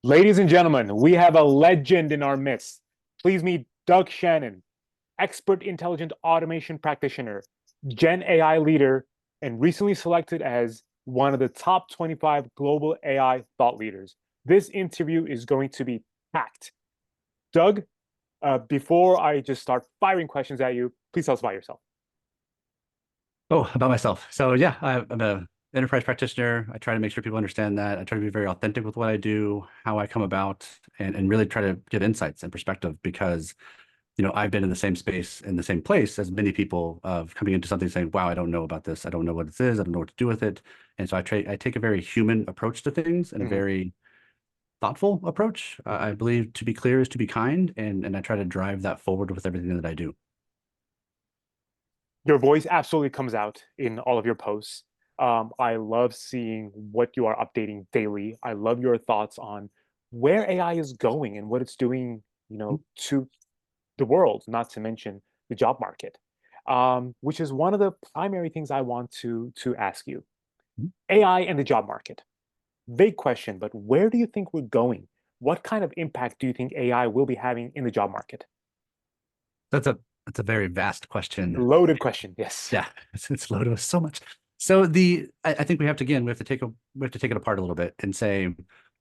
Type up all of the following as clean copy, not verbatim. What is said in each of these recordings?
Ladies and gentlemen, we have a legend in our midst. Please meet Doug Shannon, expert intelligent automation practitioner, Gen AI leader, and recently selected as one of the top 25 global AI thought leaders. This interview is going to be packed. Doug, before I just start firing questions at you, please tell us about yourself. Oh, about myself. So yeah, I'm a enterprise practitioner. I try to make sure people understand that. I try to be very authentic with what I do, how I come about, and really try to give insights and perspective because, I've been in the same space, in the same place as many people of coming into something saying, wow, I don't know about this. I don't know what this is. I don't know what to do with it. And so I take a very human approach to things and a Mhm, very thoughtful approach. mhm. I believe to be clear is to be kind, and I try to drive that forward with everything that I do. Your voice absolutely comes out in all of your posts. I love seeing what you are updating daily. I love your thoughts on where AI is going and what it's doing, to the world, not to mention the job market, which is one of the primary things I want to ask you. AI and the job market. Big question, but where do you think we're going? What kind of impact do you think AI will be having in the job market? That's a that's a very vast question. Loaded question, yes. Yeah, it's loaded with so much. So I think we have to again we have to take it apart a little bit and say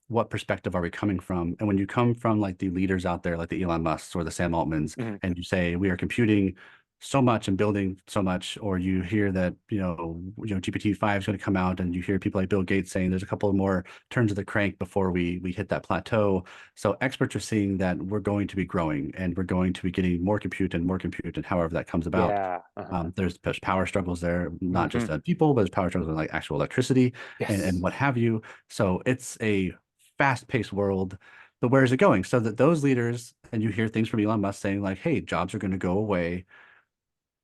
what perspective are we coming from? And when you come from like the leaders out there, like the Elon Musks or the Sam Altmans, Mhm. and you say we are computing so much and building so much, or you hear that GPT-5 is going to come out, and you hear people like Bill Gates saying there's a couple of more turns of the crank before we hit that plateau. So experts are seeing that we're going to be growing and we're going to be getting more compute, and however that comes about. Yeah. There's power struggles there, not just Hmm. people, but there's power struggles in like actual electricity and Yes. what have you. So it's a fast-paced world. But where is it going? So that those leaders, and you hear things from Elon Musk saying like, "Hey, jobs are going to go away.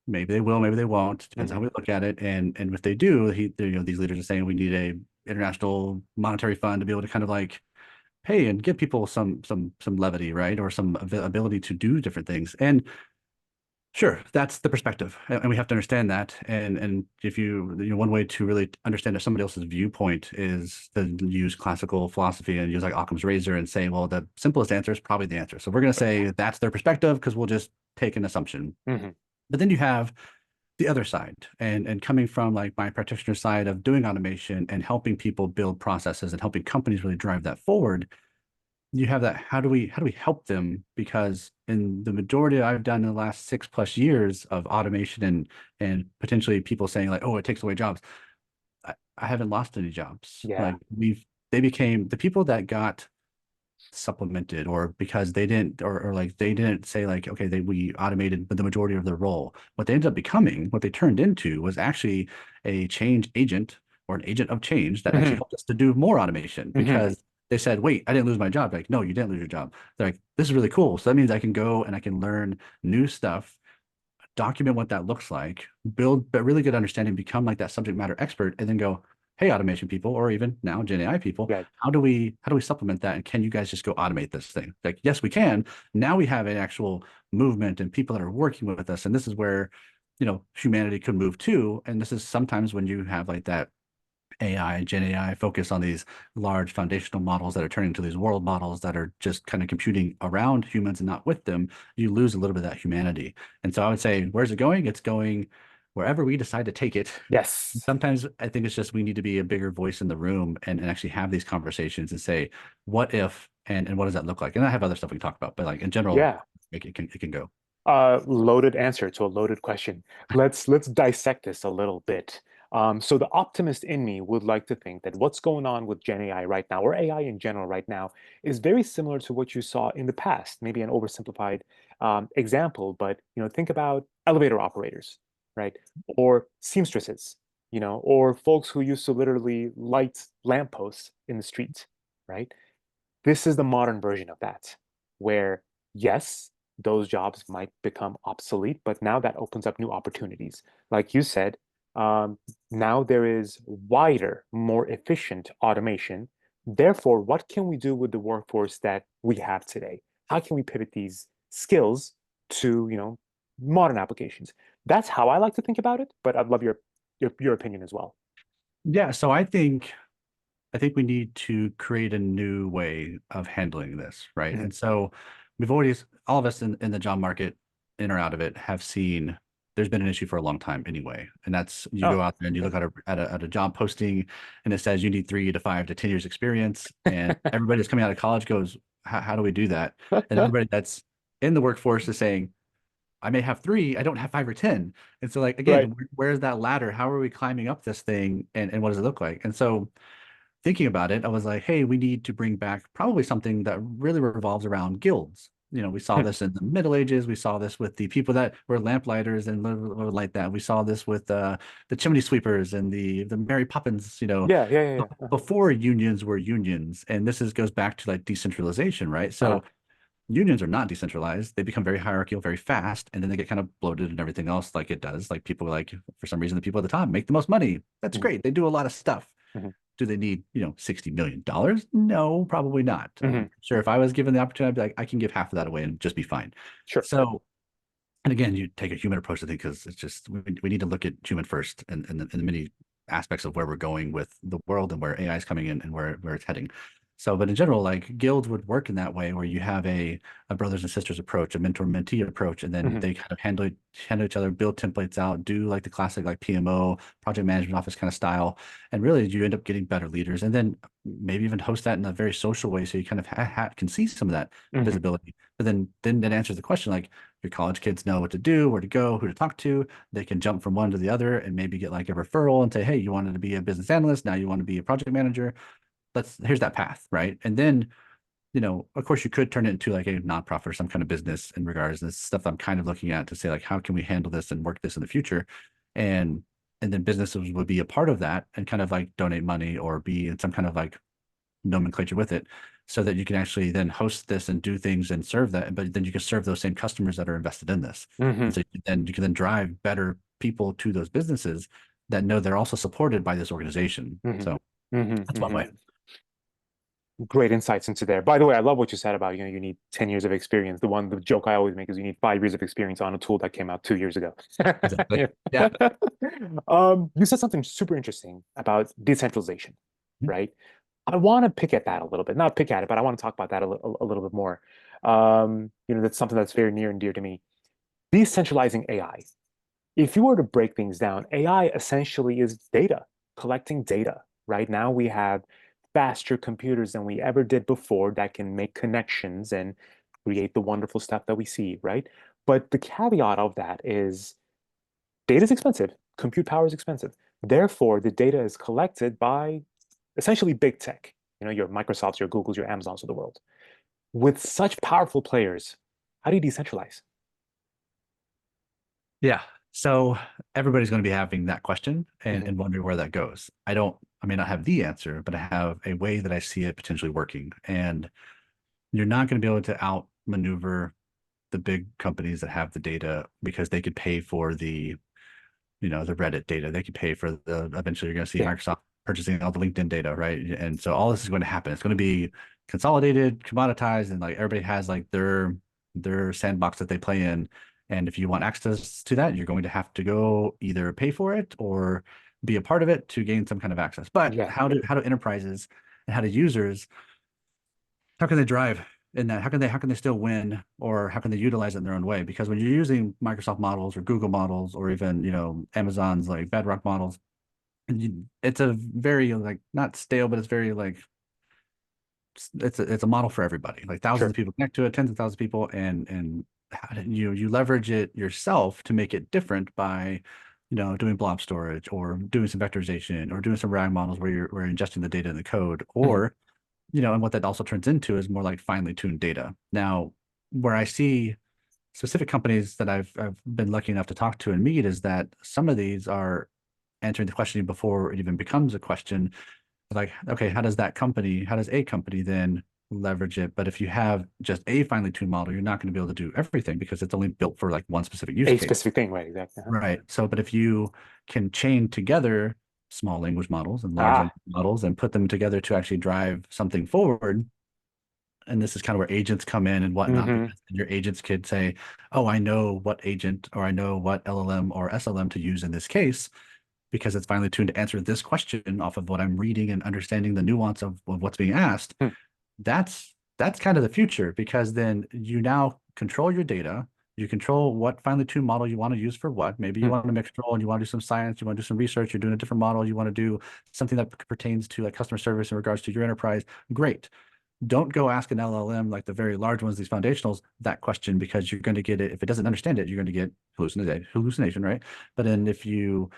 Maybe they will, maybe they won't. Depends how Hmm. we look at it." And if they do, these leaders are saying we need a international monetary fund to be able to kind of like pay and give people some levity, right, or some ability to do different things. And sure, that's the perspective, and we have to understand that. And if one way to really understand somebody else's viewpoint is to use classical philosophy and use like Occam's razor and say, well, the simplest answer is probably the answer. So we're going to say that's their perspective because we'll just take an assumption. Hmm. But then you have the other side, and coming from like my practitioner side of doing automation and helping people build processes and helping companies really drive that forward. You have that, how do we help them? Because in the majority I've done in the last 6+ years of automation and potentially people saying like, oh, it takes away jobs. I haven't lost any jobs. Yeah. Like they became the people that got supplemented, or because they didn't, or like they didn't say like, okay, we automated the majority of their role. What they ended up becoming, what they turned into was actually a change agent or an agent of change that actually Hmm. helped us to do more automation Hmm. because they said, wait, I didn't lose my job. Like, no, you didn't lose your job. They're like, this is really cool. So that means I can go and I can learn new stuff, document what that looks like, build but really good understanding, become like that subject matter expert, and then go, hey, automation people, or even now Gen AI people, Yeah. how do we supplement that? And can you guys just go automate this thing? Like, yes, we can. Now we have an actual movement and people that are working with us. And this is where, humanity could move to. And this is sometimes when you have like that AI, Gen AI focus on these large foundational models that are turning into these world models that are just kind of computing around humans and not with them, you lose a little bit of that humanity. And so I would say, where's it going? It's going wherever we decide to take it. Yes. Sometimes I think it's just we need to be a bigger voice in the room and actually have these conversations and say, what if and what does that look like? And I have other stuff we can talk about, but like in general, Yeah. it can go. Loaded answer to a loaded question. Let's dissect this a little bit. So the optimist in me would like to think that what's going on with Gen AI right now, or AI in general right now, is very similar to what you saw in the past. Maybe an oversimplified example, but think about elevator operators, right? Or seamstresses, or folks who used to literally light lampposts in the street, right? This is the modern version of that, where yes, those jobs might become obsolete, but now that opens up new opportunities. Like you said, now there is wider, more efficient automation. Therefore, what can we do with the workforce that we have today? How can we pivot these skills to, modern applications? That's how I like to think about it, but I'd love your opinion as well. Yeah, so I think I think we need to create a new way of handling this, right? Mhm. And so we've always, all of us in the job market, in or out of it, have seen there's been an issue for a long time anyway. And that's you go Oh, out there and you okay. look at a job posting and it says you need 3 to 5 to 10 years experience. And everybody that's coming out of college goes, how do we do that? And everybody that's in the workforce is saying, I may have 3, I don't have 5 or 10. And so like again, Right. where's that ladder? How are we climbing up this thing and what does it look like? And so thinking about it, I was like, hey, we need to bring back probably something that really revolves around guilds. We saw Hmm. this in the Middle Ages. We saw this with the people that were lamplighters and like that. We saw this with the chimney sweepers and the Mary Poppins. Yeah, yeah, yeah, yeah. Before unions were unions, and this goes back to like decentralization, right? Uh-huh. So unions are not decentralized. They become very hierarchical very fast, and then they get kind of bloated and everything else like it does. Like people like, for some reason, the people at the top make the most money. That's Mhm, great. They do a lot of stuff. mhm, Do they need, $60 million? No, probably not. mhm. Sure, if I was given the opportunity, I'd be like, I can give half of that away and just be fine. Sure. So, and again, you take a human approach to things because it's just we need to look at human first and the many aspects of where we're going with the world and where AI is coming in and where it's heading. So, but in general, like guilds would work in that way where you have a brothers and sisters approach, a mentor mentee approach, and then Mhm, they kind of handle each other, build templates out, do like the classic like PMO, project management office kind of style, and really you end up getting better leaders, and then maybe even host that in a very social way so you kind of can see some of that mhm, visibility. But then that answers the question like your college kids know what to do, where to go, who to talk to. They can jump from one to the other and maybe get like a referral and say, hey, you wanted to be a business analyst, now you want to be a project manager. Here's that path, right? And then, of course, you could turn it into like a nonprofit or some kind of business in regards to this stuff I'm kind of looking at to say like, how can we handle this and work this in the future? And and then businesses would be a part of that and kind of like donate money or be in some kind of like nomenclature with it so that you can actually then host this and do things and serve that, but then you can serve those same customers that are invested in this. And mhm, so you can then drive better people to those businesses that know they're also supported by this organization. mhm, So mhm, that's one mhm. way. Great insights into there. By the way, I love what you said about, you need 10 years of experience. The joke I always make is you need 5 years of experience on a tool that came out 2 years ago. Exactly. Yeah. Yeah. You said something super interesting about decentralization, Mhm. right? I want to pick at that a little bit, not pick at it, but I want to talk about that a little bit more. That's something that's very near and dear to me. Decentralizing AI. If you were to break things down, AI essentially is data, collecting data. Right now, we have faster computers than we ever did before that can make connections and create the wonderful stuff that we see, right? But the caveat of that is data is expensive, compute power is expensive. Therefore, the data is collected by essentially big tech, your Microsofts, your Googles, your Amazons of the world. With such powerful players, how do you decentralize? Yeah. So everybody's going to be having that question Mhm, and wondering where that goes. I may not have the answer, but I have a way that I see it potentially working. And you're not going to be able to outmaneuver the big companies that have the data because they could pay for the Reddit data. They could pay for eventually you're going to see yeah, Microsoft purchasing all the LinkedIn data, right? And so all this is going to happen. It's going to be consolidated, commoditized, and like everybody has like their sandbox that they play in. And if you want access to that, you're going to have to go either pay for it or be a part of it to gain some kind of access. But yeah. how do enterprises and how do users, how can they drive in that? How can they still win or how can they utilize it in their own way? Because when you're using Microsoft models or Google models or even, Amazon's like Bedrock models, it's a very like not stale, but it's very like it's a model for everybody. Like thousands Sure. of people connect to it, tens of thousands of people, and how do you leverage it yourself to make it different by doing blob storage or doing some vectorization or doing some RAG models where you're ingesting the data in the code Mhm, or and what that also turns into is more like finely tuned data. Now, where I see specific companies that I've been lucky enough to talk to and meet is that some of these are answering the question before it even becomes a question. Like, okay, how does a company then leverage it? But if you have just a finely tuned model, you're not going to be able to do everything because it's only built for like one specific use a case. specific thing, right? Exactly. Uh-huh. Right. So, but if you can chain together small language models and large language Ah, models and put them together to actually drive something forward, and this is kind of where agents come in and whatnot, hmm, because your agents could say, oh, I know what agent or I know what LLM or SLM to use in this case because it's finely tuned to answer this question off of what I'm reading and understanding the nuance of what's being asked. Hmm. That's kind of the future, because then you now control your data. You control what finely tuned model you want to use for what. Maybe you Hmm. want to mix control and you want to do some science, you want to do some research, you're doing a different model, you want to do something that pertains to like customer service in regards to your enterprise. Great. Don't go ask an LLM like the very large ones, these foundationals, that question, because you're going to get it. If it doesn't understand it, you're going to get hallucination, right? But then if you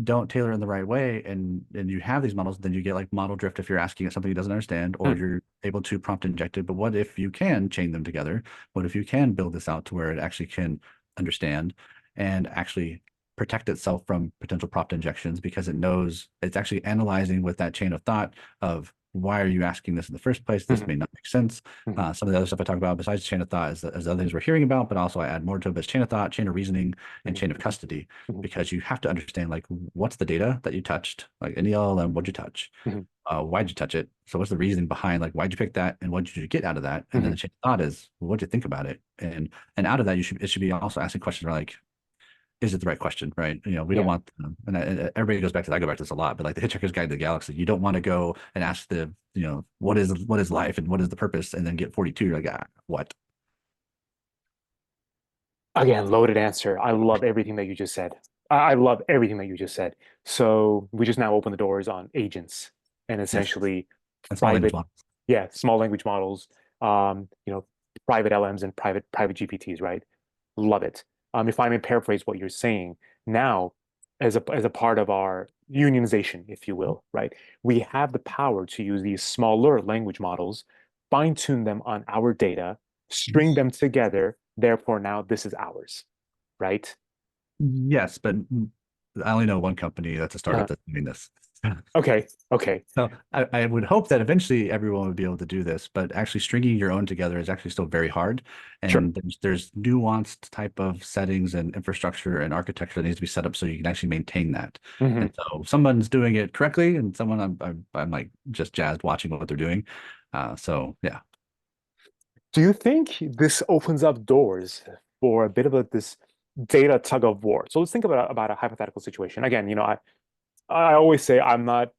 don't tailor in the right way and you have these models, then you get like model drift if you're asking it something it doesn't understand, or Hmm. you're able to prompt inject it. But what if you can chain them together? What if you can build this out to where it actually can understand and actually protect itself from potential prompt injections, because it knows it's actually analyzing with that chain of thought of why are you asking this in the first place? This Hmm. may not make sense. Hmm. Some of the other stuff I talk about besides chain of thought is the other things we're hearing about, but also I add more to it. But it's chain of thought, chain of reasoning, and Hmm. chain of custody, Hmm. because you have to understand like what's the data that you touched, like any LLM, what'd you touch? Hmm. Why'd you touch it? So what's the reasoning behind like why'd you pick that and what did you get out of that? And then Hmm. the chain of thought is, well, what'd you think about it? And out of that, it should be also asking questions like, is it the right question, right? We don't Yeah. want, and everybody goes back to, I go back to this a lot, but like the Hitchhiker's Guide to the Galaxy, you don't want to go and ask what is life and what is the purpose, and then get 42. You're like, what? Again, loaded answer. I love everything that you just said. I love everything that you just said. So we just now open the doors on agents and Yes, essentially and small language private, model. yeah, small language models, um, you know, private LMs and private GPTs, right? Love it. If I may paraphrase what you're saying, now as a part of our unionization, if you will, right? We have the power to use these smaller language models, fine tune them on our data, string them together. Therefore, now this is ours, right? Yes, but I only know one company that's a startup Uh, that's doing this. okay, okay, So I would hope that eventually everyone would be able to do this, but actually stringing your own together is actually still very hard. sure. And there's nuanced type of settings and infrastructure and architecture that needs to be set up so you can actually maintain that. Hmm. And so someone's doing it correctly, and someone I'm like just jazzed watching what they're doing. So yeah. Do you think this opens up doors for a bit of this data tug of war? So let's think about a hypothetical situation. Again, I always say I'm not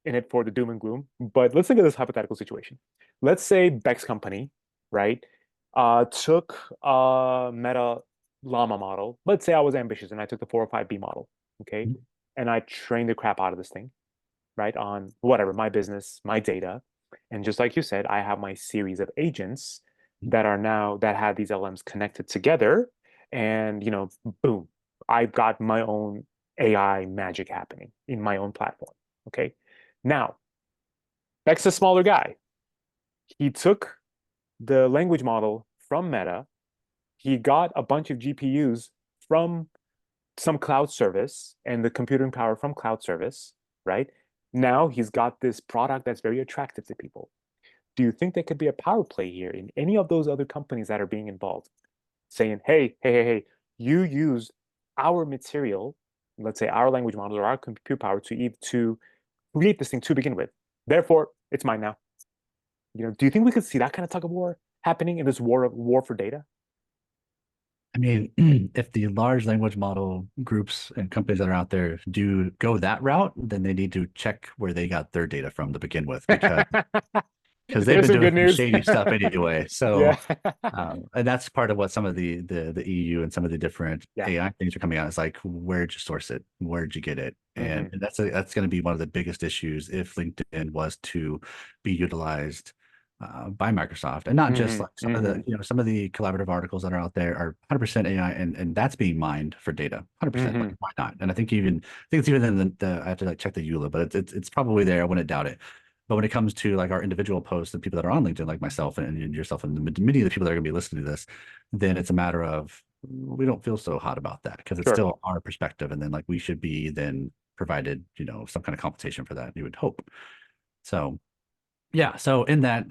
in it for the doom and gloom, but let's think of this hypothetical situation. Let's say Beck's company, right, took a Meta Llama model. Let's say I was ambitious and I took the 405B model, okay, and I trained the crap out of this thing, right, on whatever, my business, my data. And just like you said, I have my series of agents that have these LMs connected together. And, boom, I've got my own AI magic happening in my own platform. Okay. Now, Beck's a smaller guy. He took the language model from Meta. He got a bunch of GPUs from some cloud service and the computing power from cloud service, right? Now he's got this product that's very attractive to people. Do you think there could be a power play here in any of those other companies that are being involved, saying, hey, you used our material, let's say our language models or our compute power to create this thing to begin with. Therefore, it's mine now. Do you think we could see that kind of tug of war happening in this war for data? I mean, if the large language model groups and companies that are out there do go that route, then they need to check where they got their data from to begin with, because they've There's been some doing good some news. shady stuff anyway. Yeah. So, and that's part of what some of the EU and some of the different Yeah. AI things are coming out. It's like, where'd you source it? Where'd you get it? And, Hmm. and that's going to be one of the biggest issues if LinkedIn was to be utilized by Microsoft, and not just Hmm. like Hmm. some of the collaborative articles that are out there are 100% AI, and that's being mined for data, 100%. Like, Hmm. why not? And I think it's even in the I have to like check the EULA, but it's probably there. I wouldn't doubt it. But when it comes to like our individual posts and people that are on LinkedIn, like myself and yourself and many of the people that are going to be listening to this, then it's a matter of we don't feel so hot about that because it's Sure. still our perspective, and then like we should be then provided some kind of compensation for that. You would hope. So yeah. So in that,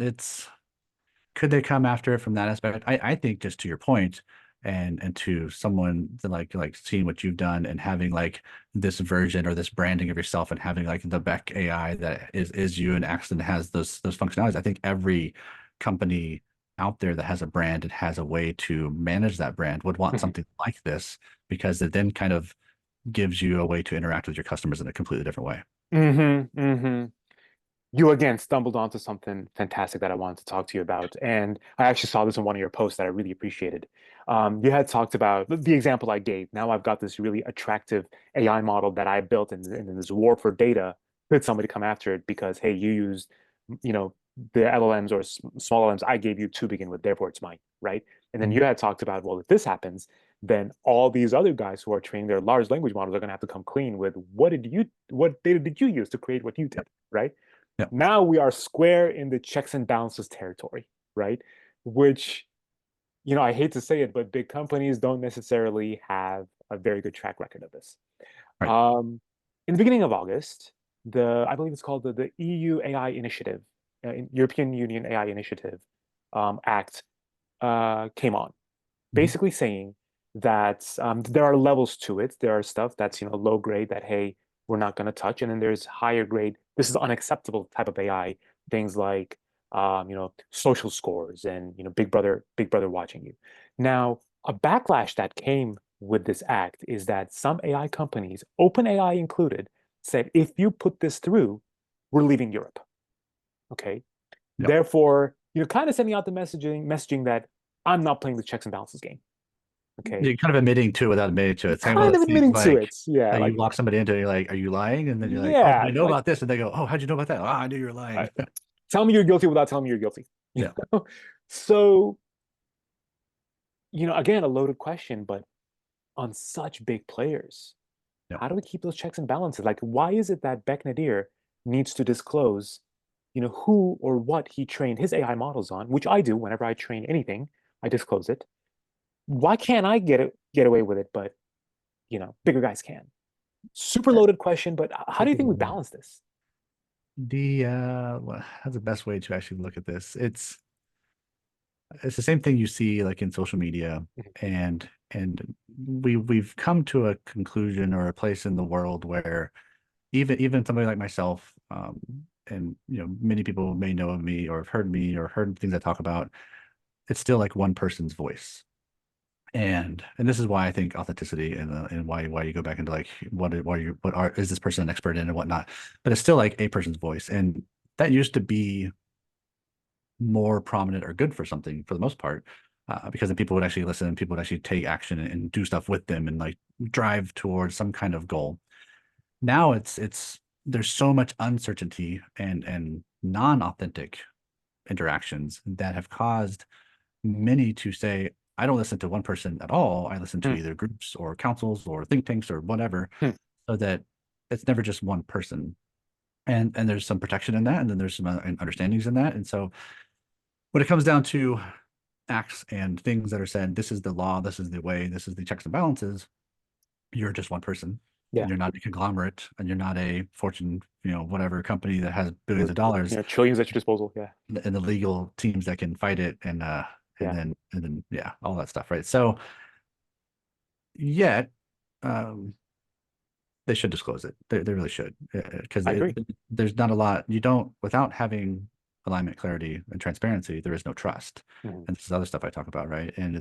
could they come after it from that aspect? I think just to your point, and to someone that like seeing what you've done and having like this version or this branding of yourself and having like the Beck AI that is you and Axton has those functionalities. I think every company out there that has a brand and has a way to manage that brand would want Hmm. something like this, because it then kind of gives you a way to interact with your customers in a completely different way. Mm-hmm. Mm-hmm. You again stumbled onto something fantastic that I wanted to talk to you about. And I actually saw this in one of your posts that I really appreciated. You had talked about the example I gave. Now I've got this really attractive AI model that I built, and in this war for data, could somebody come after it because, hey, you used, you know, the LLMs or small LLMs I gave you to begin with, therefore it's mine, right? And then Mhm. you had talked about, well, if this happens, then all these other guys who are training their large language models are going to have to come clean with what data did you use to create what you did, Yep. right? Yep. Now we are square in the checks and balances territory, right? Which, I hate to say it, but big companies don't necessarily have a very good track record of this. Right. In the beginning of August, I believe it's called the EU AI Initiative, European Union AI Initiative Act came on, Mhm. basically saying that there are levels to it. There are stuff that's low grade that, hey, we're not going to touch, and then there's higher grade. This is unacceptable type of AI. Things like social scores and Big Brother watching you. Now, a backlash that came with this act is that some AI companies, OpenAI included, said if you put this through, we're leaving Europe. Okay, Yep. therefore you're kind of sending out the messaging that I'm not playing the checks and balances game. Okay, You're kind of admitting to it without admitting to you're it. It's one of kind of those things admitting to it. Yeah, like you like lock somebody into it, you're like, are you lying? And then you're like, oh, yeah, I know like about this. And they go, oh, how'd you know about that? Oh, I knew you were lying. uh, tell me you're guilty without telling me you're guilty. Yeah. So, again, a loaded question, but on such big players, Yep. how do we keep those checks and balances? Like, why is it that Beck Nadir needs to disclose, who or what he trained his AI models on, which I do whenever I train anything, I disclose it. Why can't I get away with it, but bigger guys can? Super loaded question, but how do you think we balance this? How's the best way to actually look at this? It's the same thing you see like in social media, Mhm. and we've come to a conclusion or a place in the world where even somebody like myself, and many people may know of me or have heard me or heard things I talk about, it's still like one person's voice. And this is why I think authenticity and why you go back into like what is this person an expert in and whatnot, but it's still like a person's voice, and that used to be more prominent or good for something for the most part, because then people would actually listen and people would actually take action and do stuff with them and like drive towards some kind of goal. Now it's there's so much uncertainty and non-authentic interactions that have caused many to say, I don't listen to one person at all. I listen to Hmm. either groups or councils or think tanks or whatever, Hmm. so that it's never just one person. And there's some protection in that, and then there's some understandings in that. And so when it comes down to acts and things that are said, this is the law, this is the way, this is the checks and balances, you're just one person. And Yeah, you're not a conglomerate, and you're not a Fortune, whatever company that has billions with of dollars trillions at your disposal. Yeah, and the legal teams that can fight it yeah, and then yeah, all that stuff, right? So yet, um, they should disclose it. They really should, because I agree. there's not a lot you don't without having alignment, clarity, and transparency. There is no trust, Mhm. and this is other stuff I talk about, right? And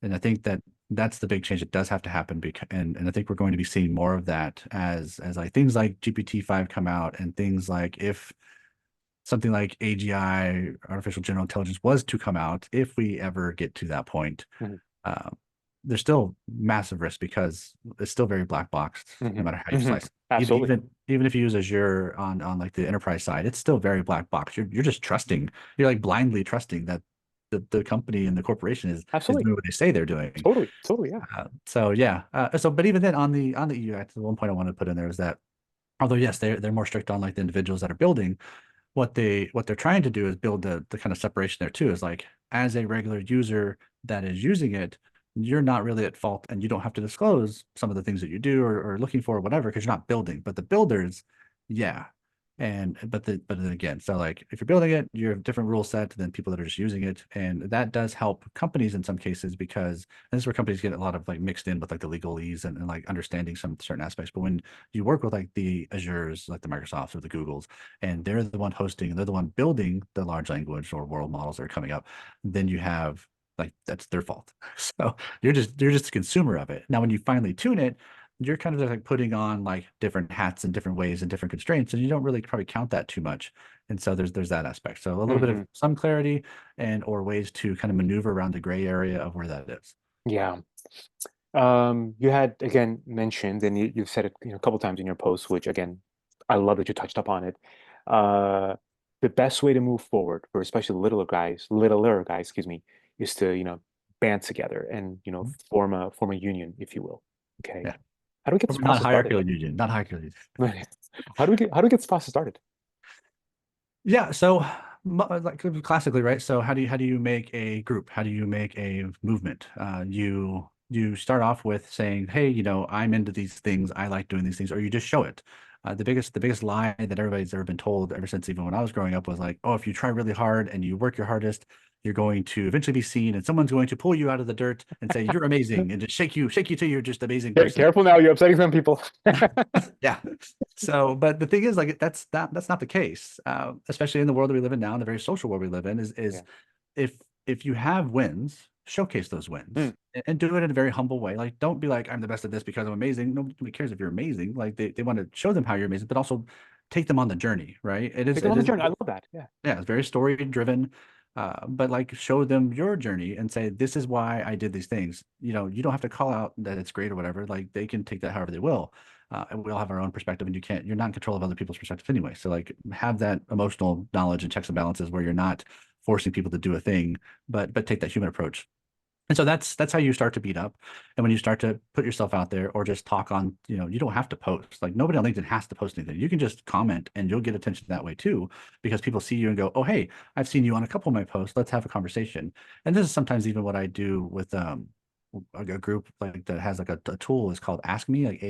I think that that's the big change that does have to happen because and I think we're going to be seeing more of that as like things like GPT-5 come out and things like if something like AGI, artificial general intelligence, was to come out, if we ever get to that point, Mhm. uh, there's still massive risk because it's still very black boxed, no Mhm. matter how you Mhm. slice it. Absolutely. Even if you use Azure on like the enterprise side, it's still very black box. You're just trusting, you're like blindly trusting that the company and the corporation is Absolutely. doing what they say they're doing. Totally. Totally. Yeah. So yeah, but even then on the EU Act, the one point I want to put in there is that although yes, they're more strict on like the individuals that are building, what they're trying to do is build the kind of separation there too, is like as a regular user that is using it, you're not really at fault and you don't have to disclose some of the things that you do or looking for or whatever because you're not building, but the builders, yeah. And but then again, so like if you're building it, you have different rule set than people that are just using it, and that does help companies in some cases because this is where companies get a lot of like mixed in with like the legalese and like understanding some certain aspects. But when you work with like the Azures, like the Microsofts or the Googles, and they're the one hosting and they're the one building the large language or world models that are coming up, then you have like that's their fault. So you're just a consumer of it. Now, when you finally tune it, you're kind of just like putting on like different hats in different ways and different constraints, and you don't really probably count that too much. And so there's that aspect. So a little bit of Hmm. some clarity and or ways to kind of maneuver around the gray area of where that is. Yeah. You had again mentioned, and you've said it, a couple times in your post, which again, I love that you touched upon it. Uh, the best way to move forward for especially littler guys, excuse me, is to, band together and, form a union, if you will. Okay. Yeah. How do we get this Or not process started? hierarchical union, not hierarchical. How do we get this process started? Yeah, so like classically, right? So how do you make a group? How do you make a movement? You start off with saying, "Hey, I'm into these things. I like doing these things," or you just show it. The biggest lie that everybody's ever been told ever since even when I was growing up was like, "Oh, if you try really hard and you work your hardest, you're going to eventually be seen, and someone's going to pull you out of the dirt and say you're amazing, and just shake you till you're just an amazing person." Careful now, you're upsetting some people. Yeah. So, but the thing is, like, that's not the case, especially in the world that we live in now, in the very social world we live in, is Yeah. if you have wins, showcase those Hmm. wins and do it in a very humble way. Like, don't be like, I'm the best at this because I'm amazing. Nobody cares if you're amazing. Like, they want to show them how you're amazing, but also take them on the journey, right? It is Take them it on the is journey. I love that. Yeah. yeah, it's very story driven, but like show them your journey and say, this is why I did these things. You don't have to call out that it's great or whatever. Like they can take that however they will. And we all have our own perspective, and you're not in control of other people's perspectives anyway. So like have that emotional knowledge and checks and balances where you're not forcing people to do a thing, but take that human approach. And so that's how you start to beat up. And when you start to put yourself out there or just talk on, you don't have to post. Like nobody on LinkedIn has to post anything. You can just comment and you'll get attention that way too, because people see you and go, "Oh, hey, I've seen you on a couple of my posts. Let's have a conversation." And this is sometimes even what I do with a group like that has like a tool is called Ask Me, like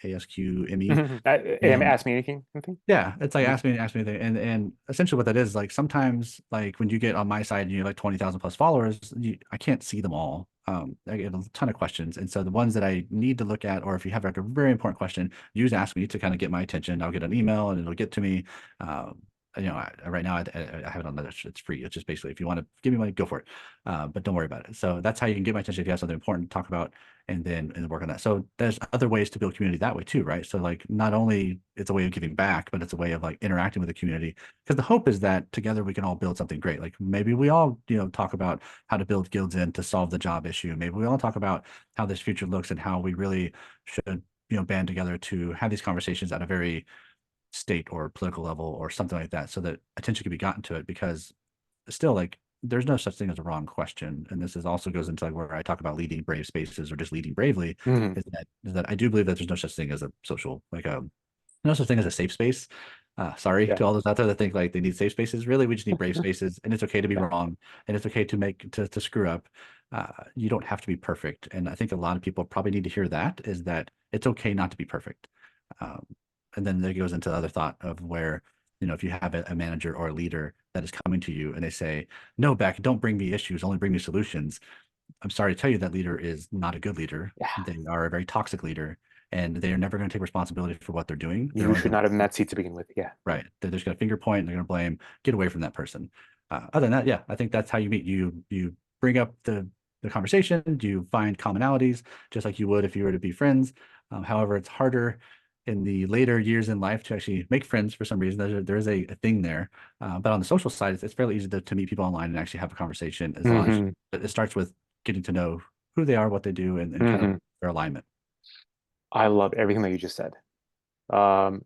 ASQME. And Ask me anything. Anything? yeah, it's like Mhm. ask me anything. And essentially what that is like sometimes like when you get on my side and you have like 20,000 plus followers, I can't see them all. I get a ton of questions. And so the ones that I need to look at, or if you have like a very important question, use Ask Me to kind of get my attention. I'll get an email and it'll get to me. Right now I have it on that. It's free. It's just basically if you want to give me money, go for it. But don't worry about it. So that's how you can get my attention if you have something important to talk about and work on that. So there's other ways to build community that way too, right? So like not only it's a way of giving back, but it's a way of like interacting with the community. Because the hope is that together we can all build something great. Like maybe we all, talk about how to build guilds in to solve the job issue. Maybe we all talk about how this future looks and how we really should, band together to have these conversations at a very state or political level or something like that, so that attention can be gotten to it. Because still like there's no such thing as a wrong question, and this is also goes into like where I talk about leading brave spaces or just leading bravely, Mhm. is that I do believe that there's no such thing as a social like no such thing as a safe space. Sorry Yeah. to all those out there that think like they need safe spaces. Really, we just need brave spaces, and it's okay to be Yeah. wrong, and it's okay to make to screw up. You don't have to be perfect, and I think a lot of people probably need to hear that is that it's okay not to be perfect. Um, and then there goes into the other thought of where if you have a manager or a leader that is coming to you and they say, "No, Beck, don't bring me issues, only bring me solutions." I'm sorry to tell you that leader is not a good leader. Yeah. They are a very toxic leader, and they are never going to take responsibility for what they're doing. They're You only should going not have in to that seat to begin with. Yeah. right. They're just going to finger point and they're going to blame. Get away from that person. Other than that, yeah, I think that's how you meet. You bring up the conversation. You find commonalities, just like you would if you were to be friends. However, it's harder in the later years in life to actually make friends for some reason. There is a thing there, but on the social side, it's fairly easy to meet people online and actually have a conversation as long as Hmm. it starts with getting to know who they are, what they do, and kind of Hmm. their alignment. I love everything that you just said.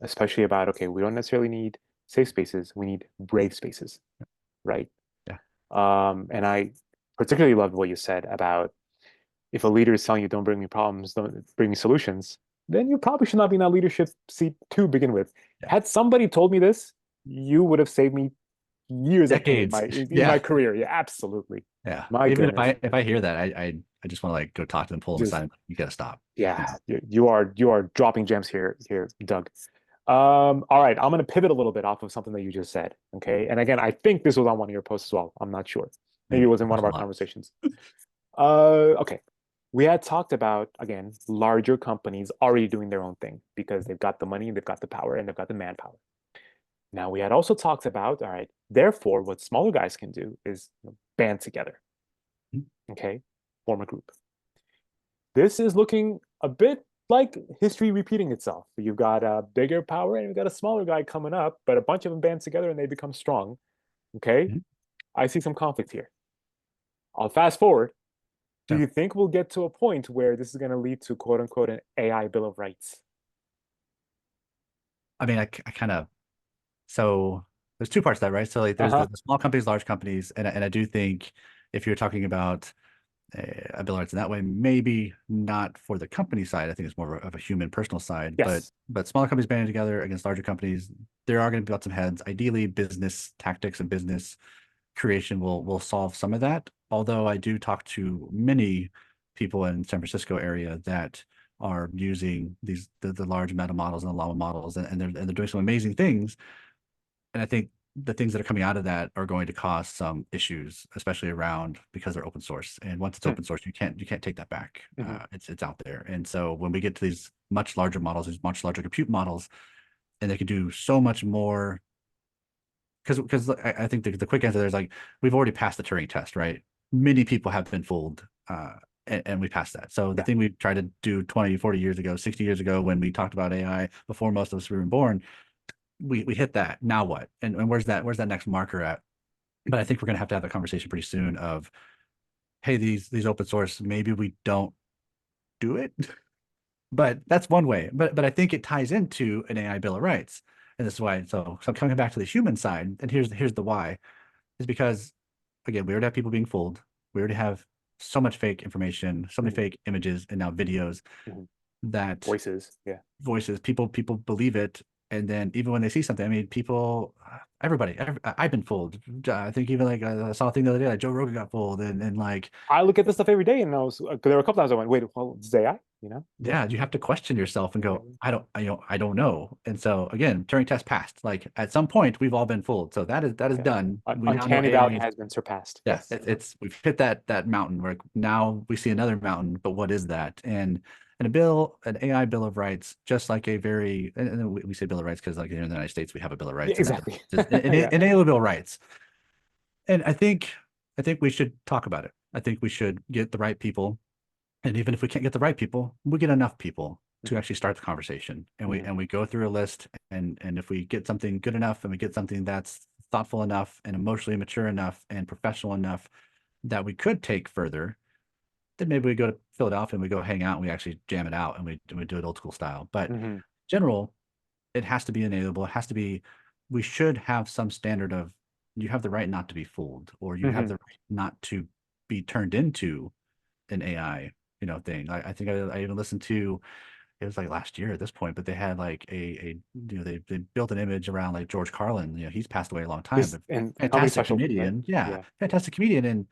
Especially about, okay, we don't necessarily need safe spaces. We need brave spaces, right? Yeah. And I particularly loved what you said about if a leader is telling you, don't bring me problems, don't bring me solutions, then you probably should not be in that leadership seat to begin with. Yeah. Had somebody told me this, you would have saved me years of pain in Decades. my Yeah. career. Yeah, absolutely. Yeah. My Even if goodness. I hear that, I just want to like go talk to them, pull them Just aside. And, like, you gotta stop. yeah, you are dropping gems here, Doug. All right, I'm gonna pivot a little bit off of something that you just said. Okay. And again, I think this was on one of your posts as well. I'm not sure. Maybe it Maybe was I in one post of a our lot. conversations. Okay. We had talked about, again, larger companies already doing their own thing because they've got the money, they've got the power, and they've got the manpower. Now, we had also talked about, all right, therefore, what smaller guys can do is band together, Mhm. okay, form a group. This is looking a bit like history repeating itself. You've got a bigger power and you've got a smaller guy coming up, but a bunch of them band together and they become strong. Okay, Mhm. I see some conflict here. I'll fast forward. Do So, you think we'll get to a point where this is going to lead to quote unquote an AI Bill of Rights? I mean, I kind of, so there's two parts to that, right? So like there's Uh-huh. the small companies, large companies, and I do think if you're talking about a bill of rights in that way, maybe not for the company side. I think it's more of a human personal side, Yes. but smaller companies banding together against larger companies, there are going to be lots of heads. Ideally, business tactics and business creation will solve some of that. Although I do talk to many people in San Francisco area that are using the large meta models and the llama models, and they're doing some amazing things. And I think the things that are coming out of that are going to cause some issues, especially around because they're open source. And once it's Hmm. open source, you can't take that back. Mhm. It's out there. And so when we get to these much larger models, these much larger compute models, and they can do so much more. Because I think the quick answer there is like we've already passed the Turing test, right? Many people have been fooled, and we passed that. So the Yeah. thing we tried to do 20, 40 years ago, 60 years ago, when we talked about AI before most of us were even born, we hit that. Now what? And where's that next marker at? But I think we're gonna have to have that conversation pretty soon of, hey, these open source, maybe we don't do it. But that's one way. But I think it ties into an AI Bill of Rights. And this is why, so I'm coming back to the human side, and here's the why, is because again, we already have people being fooled. We already have so much fake information, so many Mhm. fake images and now videos Mhm. that Voices. Yeah. voices, people believe it. And then even when they see something, I mean, people, I've been fooled. I think even like I saw a thing the other day, like Joe Rogan got fooled, and like, I look at this stuff every day, and there were a couple times I went, "Wait, well, it's AI," you know? yeah, you have to question yourself and go, Yeah. I don't know. And so again, Turing test passed. Like at some point, we've all been fooled. So that is Yeah. done. We now know Uncanny AI Valley is, has been surpassed. yeah, Yes. it's we've hit that mountain where now we see another mountain, but what is that? And an AI Bill of Rights, just like a very, and we say Bill of Rights because like here in the United States, we have a Bill of Yeah, Rights, and that exactly. just Yeah. inalienable rights. And I think we should talk about it. I think we should get the right people, and even if we can't get the right people, we get enough people to Mhm. actually start the conversation. And we Mhm. and we go through a list, and if we get something good enough and we get something that's thoughtful enough and emotionally mature enough and professional enough that we could take further, then maybe we go to Philadelphia and we go hang out and we actually jam it out and we do it old school style. But Mhm. general, it has to be enablable. It has to be, we should have some standard of you have the right not to be fooled, or you have Mhm. the right not to be turned into an AI, thing. I think I even listened to, it was like last year at this point, but they had like they built an image around like George Carlin. He's passed away a long time, This but and comedy fantastic special, right? comedian. Yeah, Yeah. fantastic comedian. And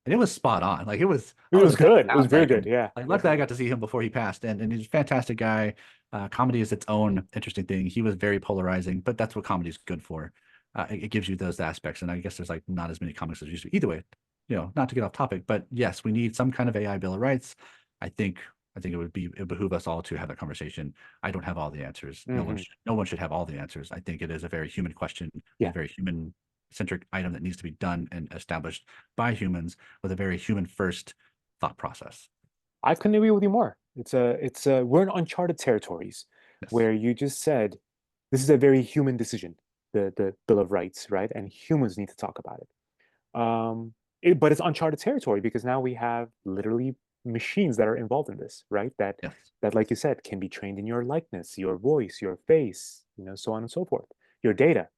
it was spot on. Like it was, It I was was like, that good. It was sounds very like good. him. Yeah. Like Yeah. luckily I got to see him before he passed, and he's a fantastic guy. Comedy is its own interesting thing. He was very polarizing, but that's what comedy is good for. It gives you those aspects, and I guess there's like not as many comics as used to. Either way, not to get off topic, but yes, we need some kind of AI Bill of Rights. I think it behoove us all to have that conversation. I don't have all the answers. Hmm. No one should have all the answers. I think it is a very human question. It's Yeah. a very human centric item that needs to be done and established by humans with a very human first thought process. I couldn't agree with you more. We're in uncharted territories Yes. where you just said this is a very human decision, the Bill of Rights, right? And humans need to talk about it. But it's uncharted territory because now we have literally machines that are involved in this, right? Yes. That, like you said, can be trained in your likeness, your voice, your face, so on and so forth, your data.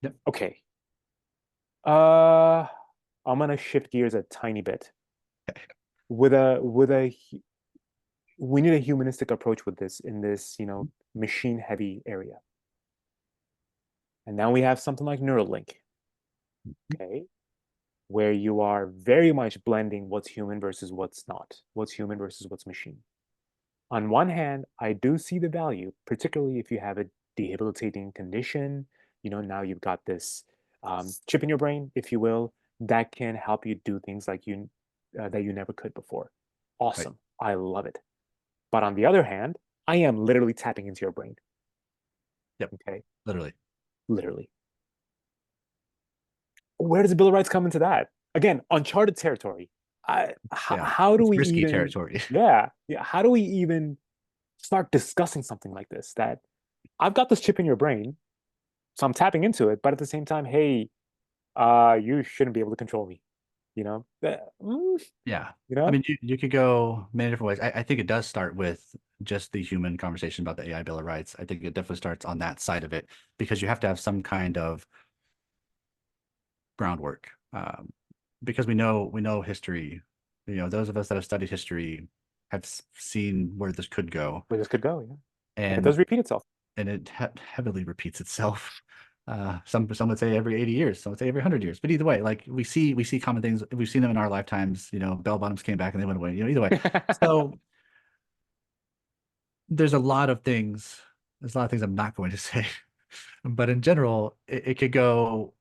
Yep. Okay. Uh, I'm gonna shift gears a tiny bit. We need a humanistic approach with this in this, machine heavy area. And now we have something like Neuralink, okay, where you are very much blending what's human versus what's not, what's human versus what's machine. On one hand, I do see the value, particularly if you have a debilitating condition. Now you've got this chip in your brain, if you will, that can help you do things like that you never could before. Right. Awesome. I love it. But on the other hand, I am literally tapping into your brain. Yep. Okay. Literally. Literally. Where does the Bill of Rights come into that? Again, uncharted territory. Yeah. How do It's we risky even, territory. yeah, how do we even start discussing something like this, that I've got this chip in your brain, so I'm tapping into it, but at the same time, hey, you shouldn't be able to control me, you know? Yeah. You I know? mean, you could go many different ways. I think it does start with just the human conversation about the AI Bill of Rights. I think it definitely starts on that side of it because you have to have some kind of groundwork. Because we know history. Those of us that have studied history have seen where this could go, Where this could go, yeah. And it and does repeat itself. it heavily repeats itself. Some would say every 80 years, some would say every 100 years. But either way, like we see common things. We've seen them in our lifetimes. Bell bottoms came back and they went away. Either way. So there's a lot of things. There's a lot of things I'm not going to say, but in general, it could go.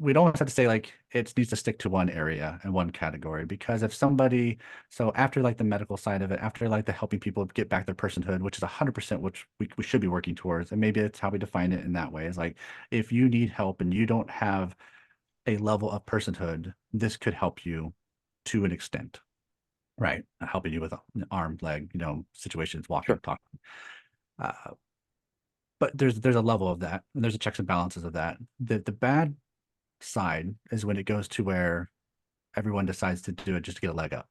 We don't have to say like it needs to stick to one area and one category because if somebody, so after like the medical side of it, after like the helping people get back their personhood, which is 100% which we should be working towards, and maybe it's how we define it in that way, is like if you need help and you don't have a level of personhood, this could help you to an extent, right? Helping you with an arm, leg, situations, walking, Sure. talking. Uh, but there's a level of that, and there's a checks and balances of that. The bad side is when it goes to where everyone decides to do it just to get a leg up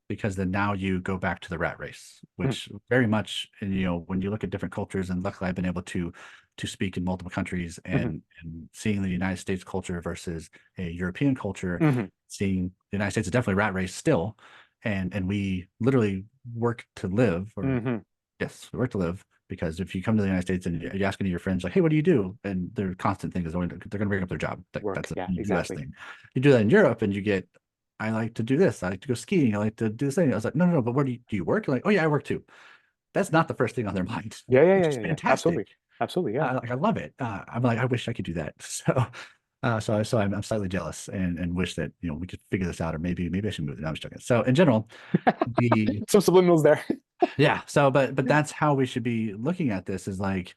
because then now you go back to the rat race, Mhm, which very much, and when you look at different cultures, and luckily I've been able to speak in multiple countries mhm, and seeing the United States culture versus a European culture, mhm, seeing the United States is definitely rat race still, and we literally work to live, or mhm. yes, work to live. Because if you come to the United States and you ask any of your friends, like, "Hey, what do you do?" and their constant thing is they're going to bring up their job. Like, Work. that's a Yeah, U.S. exactly. thing. You do that in Europe, and you get, "I like to do this. I like to go skiing. I like to do this thing." I was like, "No, no, no. But where do you work?" You're like, "Oh yeah, I work too." That's not the first thing on their mind, Yeah, yeah, which yeah, is yeah, yeah. fantastic. Absolutely. Absolutely. Yeah. Like I love it. I'm like, I wish I could do that. So I'm slightly jealous and wish that we could figure this out, or maybe I should move. No, I'm just joking. So in general, the Some subliminals there. yeah. So but that's how we should be looking at this is like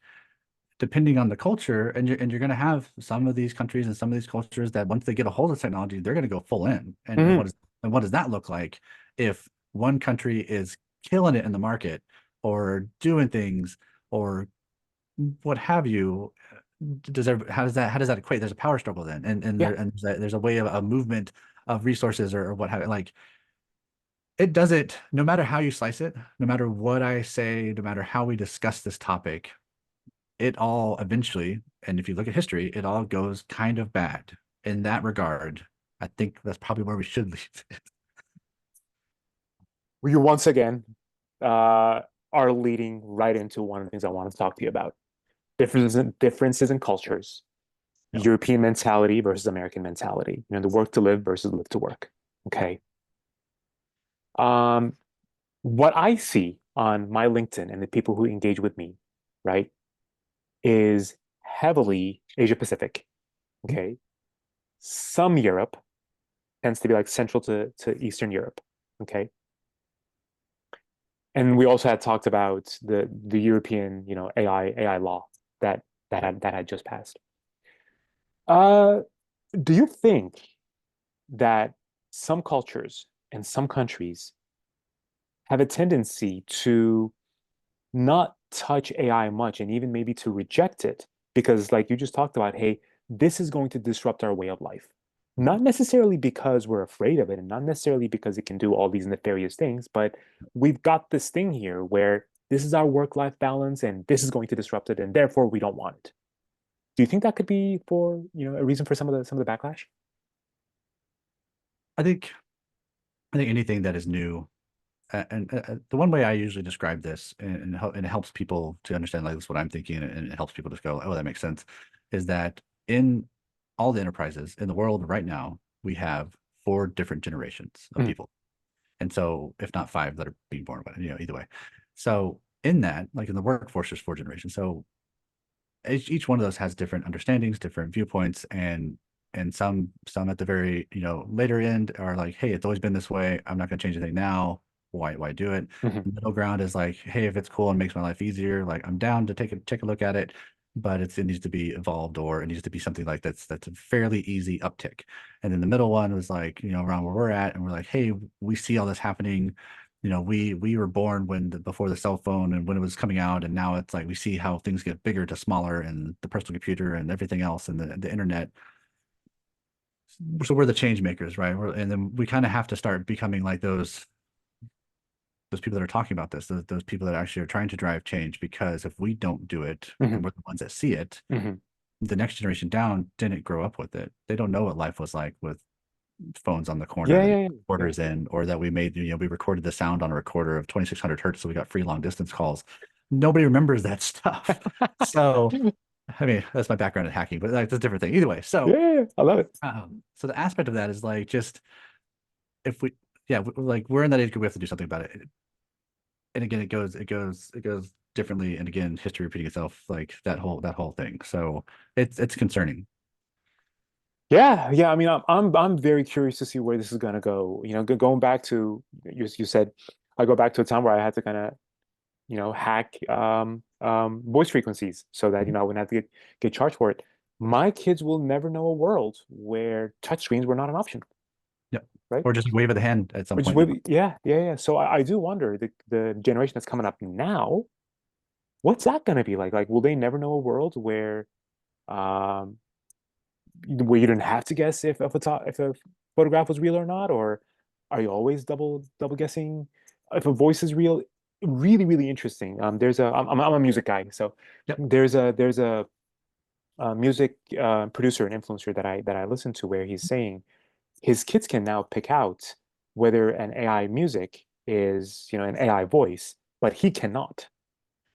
depending on the culture, and you're going to have some of these countries and some of these cultures that once they get a hold of technology, they're going to go full in. And Mhm, what does that look like if one country is killing it in the market or doing things or what have you? How does that equate? There's a power struggle then, and yeah. there's a way of a movement of resources or what have you. Like it doesn't, no matter how you slice it, no matter what I say, no matter how we discuss this topic, it all eventually, and if you look at history, it all goes kind of bad in that regard. I think that's probably where we should leave it. You once again uh, are leading right into one of the things I want to talk to you about. Differences in cultures, Yeah. European mentality versus American mentality. The work to live versus live to work. Okay. Um, what I see on my LinkedIn and the people who engage with me, right, is heavily Asia Pacific. Okay. Some Europe tends to be like central to Eastern Europe. Okay. And we also had talked about the European, AI law that had just passed. Uh, do you think that some cultures and some countries have a tendency to not touch AI much and even maybe to reject it because, like you just talked about, hey, this is going to disrupt our way of life. Not necessarily because we're afraid of it and not necessarily because it can do all these nefarious things, but we've got this thing here where this is our work-life balance and this is going to disrupt it and therefore we don't want it. Do you think that could be for, a reason for some of the backlash? I think I think anything that is new, and the one way I usually describe this, and it helps people to understand like this is what I'm thinking, and it helps people just go, oh, that makes sense, is that in all the enterprises in the world right now, we have four different generations of Mhm, people. And so, if not five that are being born, but either way. So in that, like in the workforce, there's four generations. So each one of those has different understandings, different viewpoints, and some at the very later end are like, hey, it's always been this way. I'm not going to change anything now. Why do it? mhm, The middle ground is like, hey, if it's cool and makes my life easier, like I'm down to take a look at it, but it needs to be evolved or it needs to be something like that's a fairly easy uptick. And then the middle one was like, around where we're at, and we're like, hey, we see all this happening. we were born before the cell phone and when it was coming out, and now it's like we see how things get bigger to smaller, and the personal computer and everything else, and the internet. So we're the change makers, right? And then we kind of have to start becoming like those people that are talking about this, those people that actually are trying to drive change. Because if we don't do it, Hmm. and we're the ones that see it, Hmm. the next generation down didn't grow up with it. They don't know what life was like with phones on the corner Yeah, that yeah, yeah, yeah. recorders in, or that we made, we recorded the sound on a recorder of 2600 hertz, so we got free long distance calls. Nobody remembers that stuff. So, I mean, that's my background in hacking, but like that's a different thing. Either way, Yeah, yeah, yeah. I love it. so the aspect of that is like just if we, yeah, like we're in that age group, we have to do something about it. And again, it goes differently, and again, history repeating itself, like that whole thing. So it's concerning. Yeah, yeah. I mean, I'm very curious to see where this is gonna go. Going back to you said I go back to a time where I had to kind of hack voice frequencies so that I wouldn't have to get charged for it. My kids will never know a world where touchscreens were not an option, Yeah. right? Or just wave of the hand at some Which is point. really, yeah, yeah, yeah. So I do wonder the generation that's coming up now, what's that gonna be like? Like, will they never know a world um where you didn't have to guess if a photograph was real or not, or are you always double guessing if a voice is real? Really, really interesting. I'm a music guy, so Yep. there's a music producer and influencer that I listen to where he's saying his kids can now pick out whether an AI music is an AI voice, but he cannot.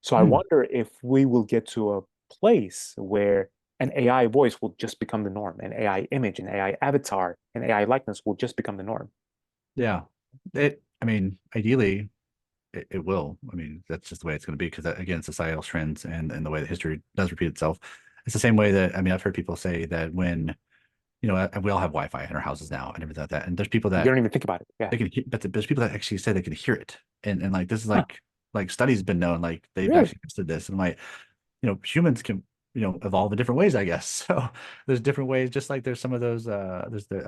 So I Hmm. wonder if we will get to a place where an AI voice will just become the norm, an AI image, an AI avatar, an AI likeness will just become the norm. Yeah. I mean, ideally, it will. I mean, that's just the way it's going to be because, again, societal trends and the way that history does repeat itself. It's the same way that, I mean, I've heard people say that when, we all have Wi-Fi in our houses now and everything like that. And there's people You that don't even think about it. Yeah. they can, but there's people that actually say they can hear it. And like, this is Huh. like studies been known, like they've Really? actually tested this. And like, humans can, evolve in different ways, I guess. So there's different ways, just like there's some of those, I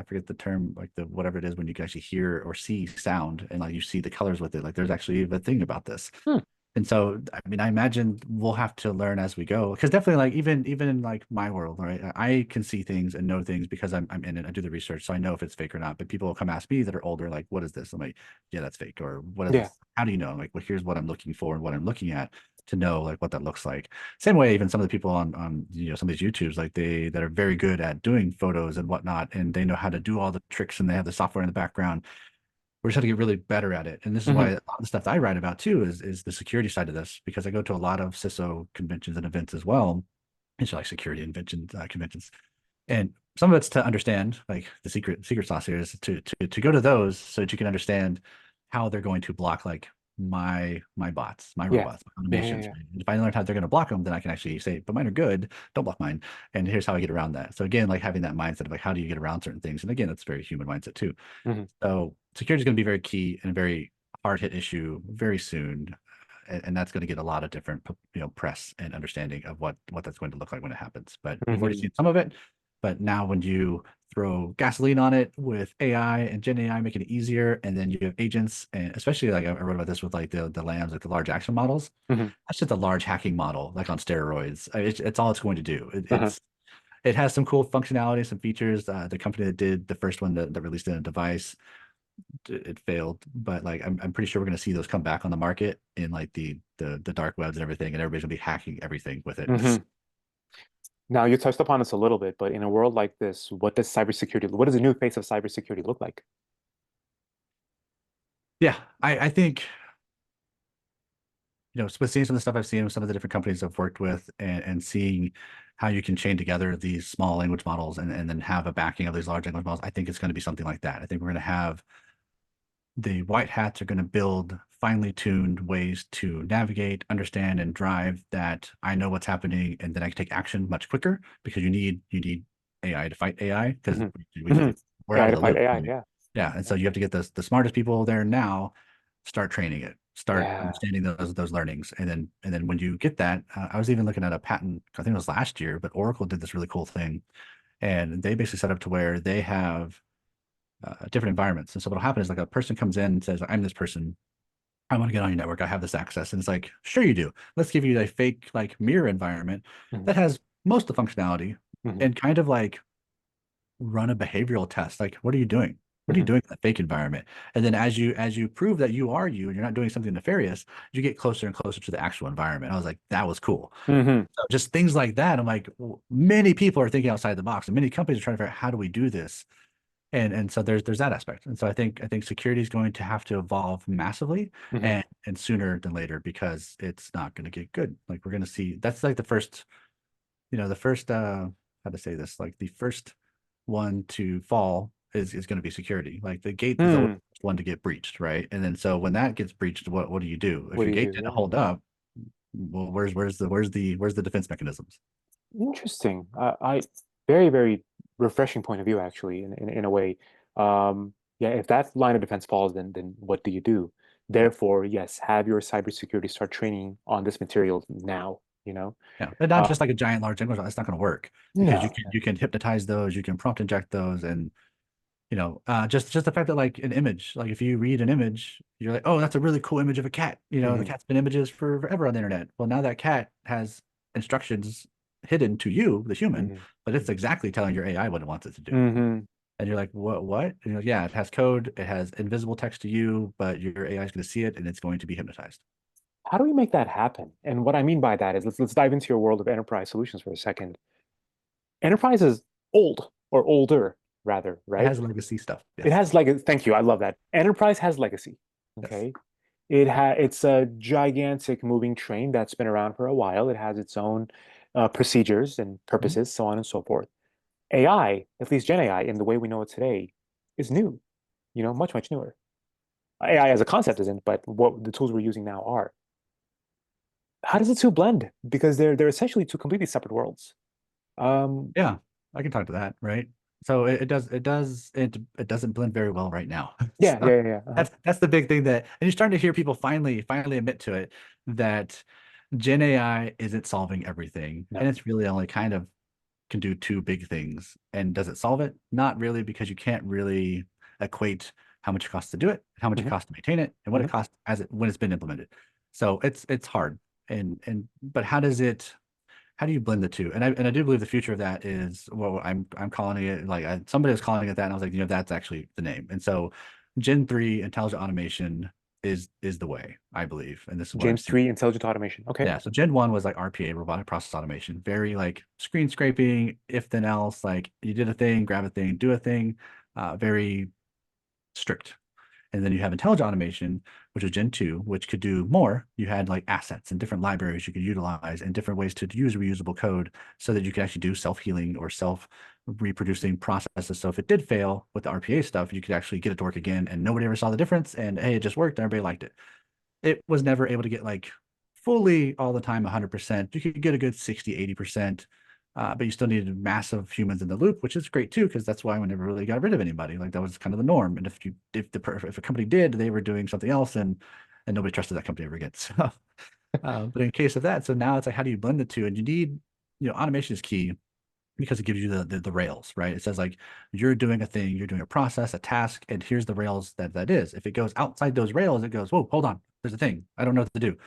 forget the term, like the, whatever it is, when you can actually hear or see sound and like you see the colors with it. Like there's actually a thing about this. Hmm. And so, I mean, I imagine we'll have to learn as we go, because definitely, like even in like my world, right? I can see things and know things because I'm in it. I do the research, so I know if it's fake or not. But people will come ask me that are older, like, "What is this?" I'm like, "Yeah, that's fake." Or, "What is Yeah. this? How do you know?" I'm like, "Well, here's what I'm looking for and what I'm looking at to know like what that looks like." Same way, even some of the people on some of these YouTubes, like they that are very good at doing photos and whatnot, and they know how to do all the tricks, and they have the software in the background. We're just trying to get really better at it. And this is why Hmm. a lot of the stuff that I write about too is the security side of this, because I go to a lot of CISO conventions and events as well. It's like security conventions. And some of it's to understand, like the secret sauce here is to go to those so that you can understand how they're going to block like my bots, my Yeah. robots, my Yeah. Yeah. automations. Yeah. Right? If I learn how they're going to block them, then I can actually say, but mine are good, don't block mine. And here's how I get around that. So again, like having that mindset of like, how do you get around certain things? And again, that's very human mindset too. Hmm. So security is going to be very key and a very hard hit issue very soon. And that's going to get a lot of different, press and understanding of what that's going to look like when it happens. But we've already Hmm. seen some of it. But now when you throw gasoline on it with AI and Gen AI, making it easier, and then you have agents, and especially like I wrote about this with like the lambs, like the large action models. Hmm. That's just a large hacking model, like on steroids. It's all it's going to do. Uh-huh. It has some cool functionality, some features. The company that did the first one that released it in a device, it failed, but like I'm pretty sure we're going to see those come back on the market in like the dark webs and everything, and everybody's going to be hacking everything with it. Hmm. Now you touched upon this a little bit, but in a world like this, what does the new face of cybersecurity look like? Yeah, I think with seeing some of the stuff I've seen with some of the different companies I've worked with, and seeing how you can chain together these small language models and then have a backing of these large language models, I think it's going to be something like that. I think we're going to have the white hats are going to build finely tuned ways to navigate, understand, and drive that I know what's happening, and then I can take action much quicker, because you need AI to fight AI, because Hmm. we need Hmm. to, we're out AI of to the fight loop. AI. Right? Yeah. Yeah, and Yeah. so you have to get the smartest people there now, start training it, start Yeah. understanding those learnings, and then when you get that, I was even looking at a patent. I think it was last year, but Oracle did this really cool thing, and they basically set up to where they have different environments. And so what'll happen is like a person comes in and says, "I'm this person." I want to get on your network. I have this access. And it's like, sure you do. Let's give you a fake like mirror environment Mhm. that has most of the functionality Mhm. and kind of like run a behavioral test. Like, what are you doing? What are you Mhm. doing in that fake environment? And then as you prove that you are you and you're not doing something nefarious, you get closer and closer to the actual environment. I was like, that was cool. Mhm. So just things like that. I'm like, many people are thinking outside the box, and many companies are trying to figure out how do we do this. And so there's that aspect. And so I think security is going to have to evolve massively Mhm. and sooner than later because it's not going to get good. Like we're going to see that's like the first, the first how to say this, like the first one to fall is going to be security. Like the gate is always Hmm. the first one to get breached, right? And then so when that gets breached, what do you do? If What your do you gate do? didn't Yeah. hold up, well, where's the defense mechanisms? Interesting. I very, very refreshing point of view, actually, in a way. Yeah, if that line of defense falls, then what do you do? Therefore, yes, have your cybersecurity start training on this material now, you know? Yeah, and not Uh, just like a giant large language model. It's not going to work because you no. can you can hypnotize those, you can prompt inject those, and just the fact that like an image, like if you read an image, you're like, oh, that's a really cool image of a cat. The Hmm. cat's been images for forever on the internet. Well, now that cat has instructions hidden to you, the human, Hmm. but it's exactly telling your AI what it wants it to do. Hmm. And you're like, what? And you're like, yeah, it has code, it has invisible text to you, but your AI is going to see it and it's going to be hypnotized. How do we make that happen? And what I mean by that is let's dive into your world of enterprise solutions for a second. Enterprise is old or older, rather, It right? has legacy stuff. It Yes. has like thank you, I love that. Enterprise has legacy. Yes. Okay. It's a gigantic moving train that's been around for a while. It has its own procedures and Mhm. purposes, so on and so forth. AI, at least Gen AI, in the way we know it today, is new. Much much newer. AI as a concept isn't, but what the tools we're using now are. How does the two blend? Because they're essentially two completely separate worlds. Um, Yeah, I can talk to that, right? So it doesn't blend very well right now. yeah, So yeah, yeah, yeah. Uh-huh. that's the big thing that, and you're starting to hear people finally admit to it that Gen AI isn't solving everything, and No. it's really only kind of can do two big things. And does it solve it? Not really, because you can't really equate how much it costs to do it, how much it Hmm. costs to maintain it, and what it Hmm. costs when it's been implemented. So it's hard. And but how do you blend the two? And I do believe the future of that is what I'm calling it. Like somebody was calling it that, and I was like, that's actually the name. And so, Gen 3 intelligent automation is the way, I believe, and this is what I'm James seeing. 3 intelligent automation. Okay. Yeah. So Gen 1 was like RPA, robotic process automation, very like screen scraping, if then else, like you did a thing, grab a thing, do a thing, very strict. And then you have intelligent automation, which is Gen 2, which could do more. You had like assets and different libraries you could utilize and different ways to use reusable code so that you could actually do self-healing or self-reproducing processes. So if it did fail with the RPA stuff, you could actually get it to work again and nobody ever saw the difference. And hey, it just worked and everybody liked it. It was never able to get like fully all the time 100%. You could get a good 60, 80%. But you still needed massive humans in the loop, which is great too, because that's why we never really got rid of anybody. Like that was kind of the norm. And if a company did, they were doing something else, and nobody trusted that company ever again. So, but in case of that, so now it's like, how do you blend the two? And you need, automation is key because it gives you the rails, right? It says like you're doing a thing, you're doing a process, a task, and here's the rails that is. If it goes outside those rails, it goes, whoa, hold on, there's a thing. I don't know what to do.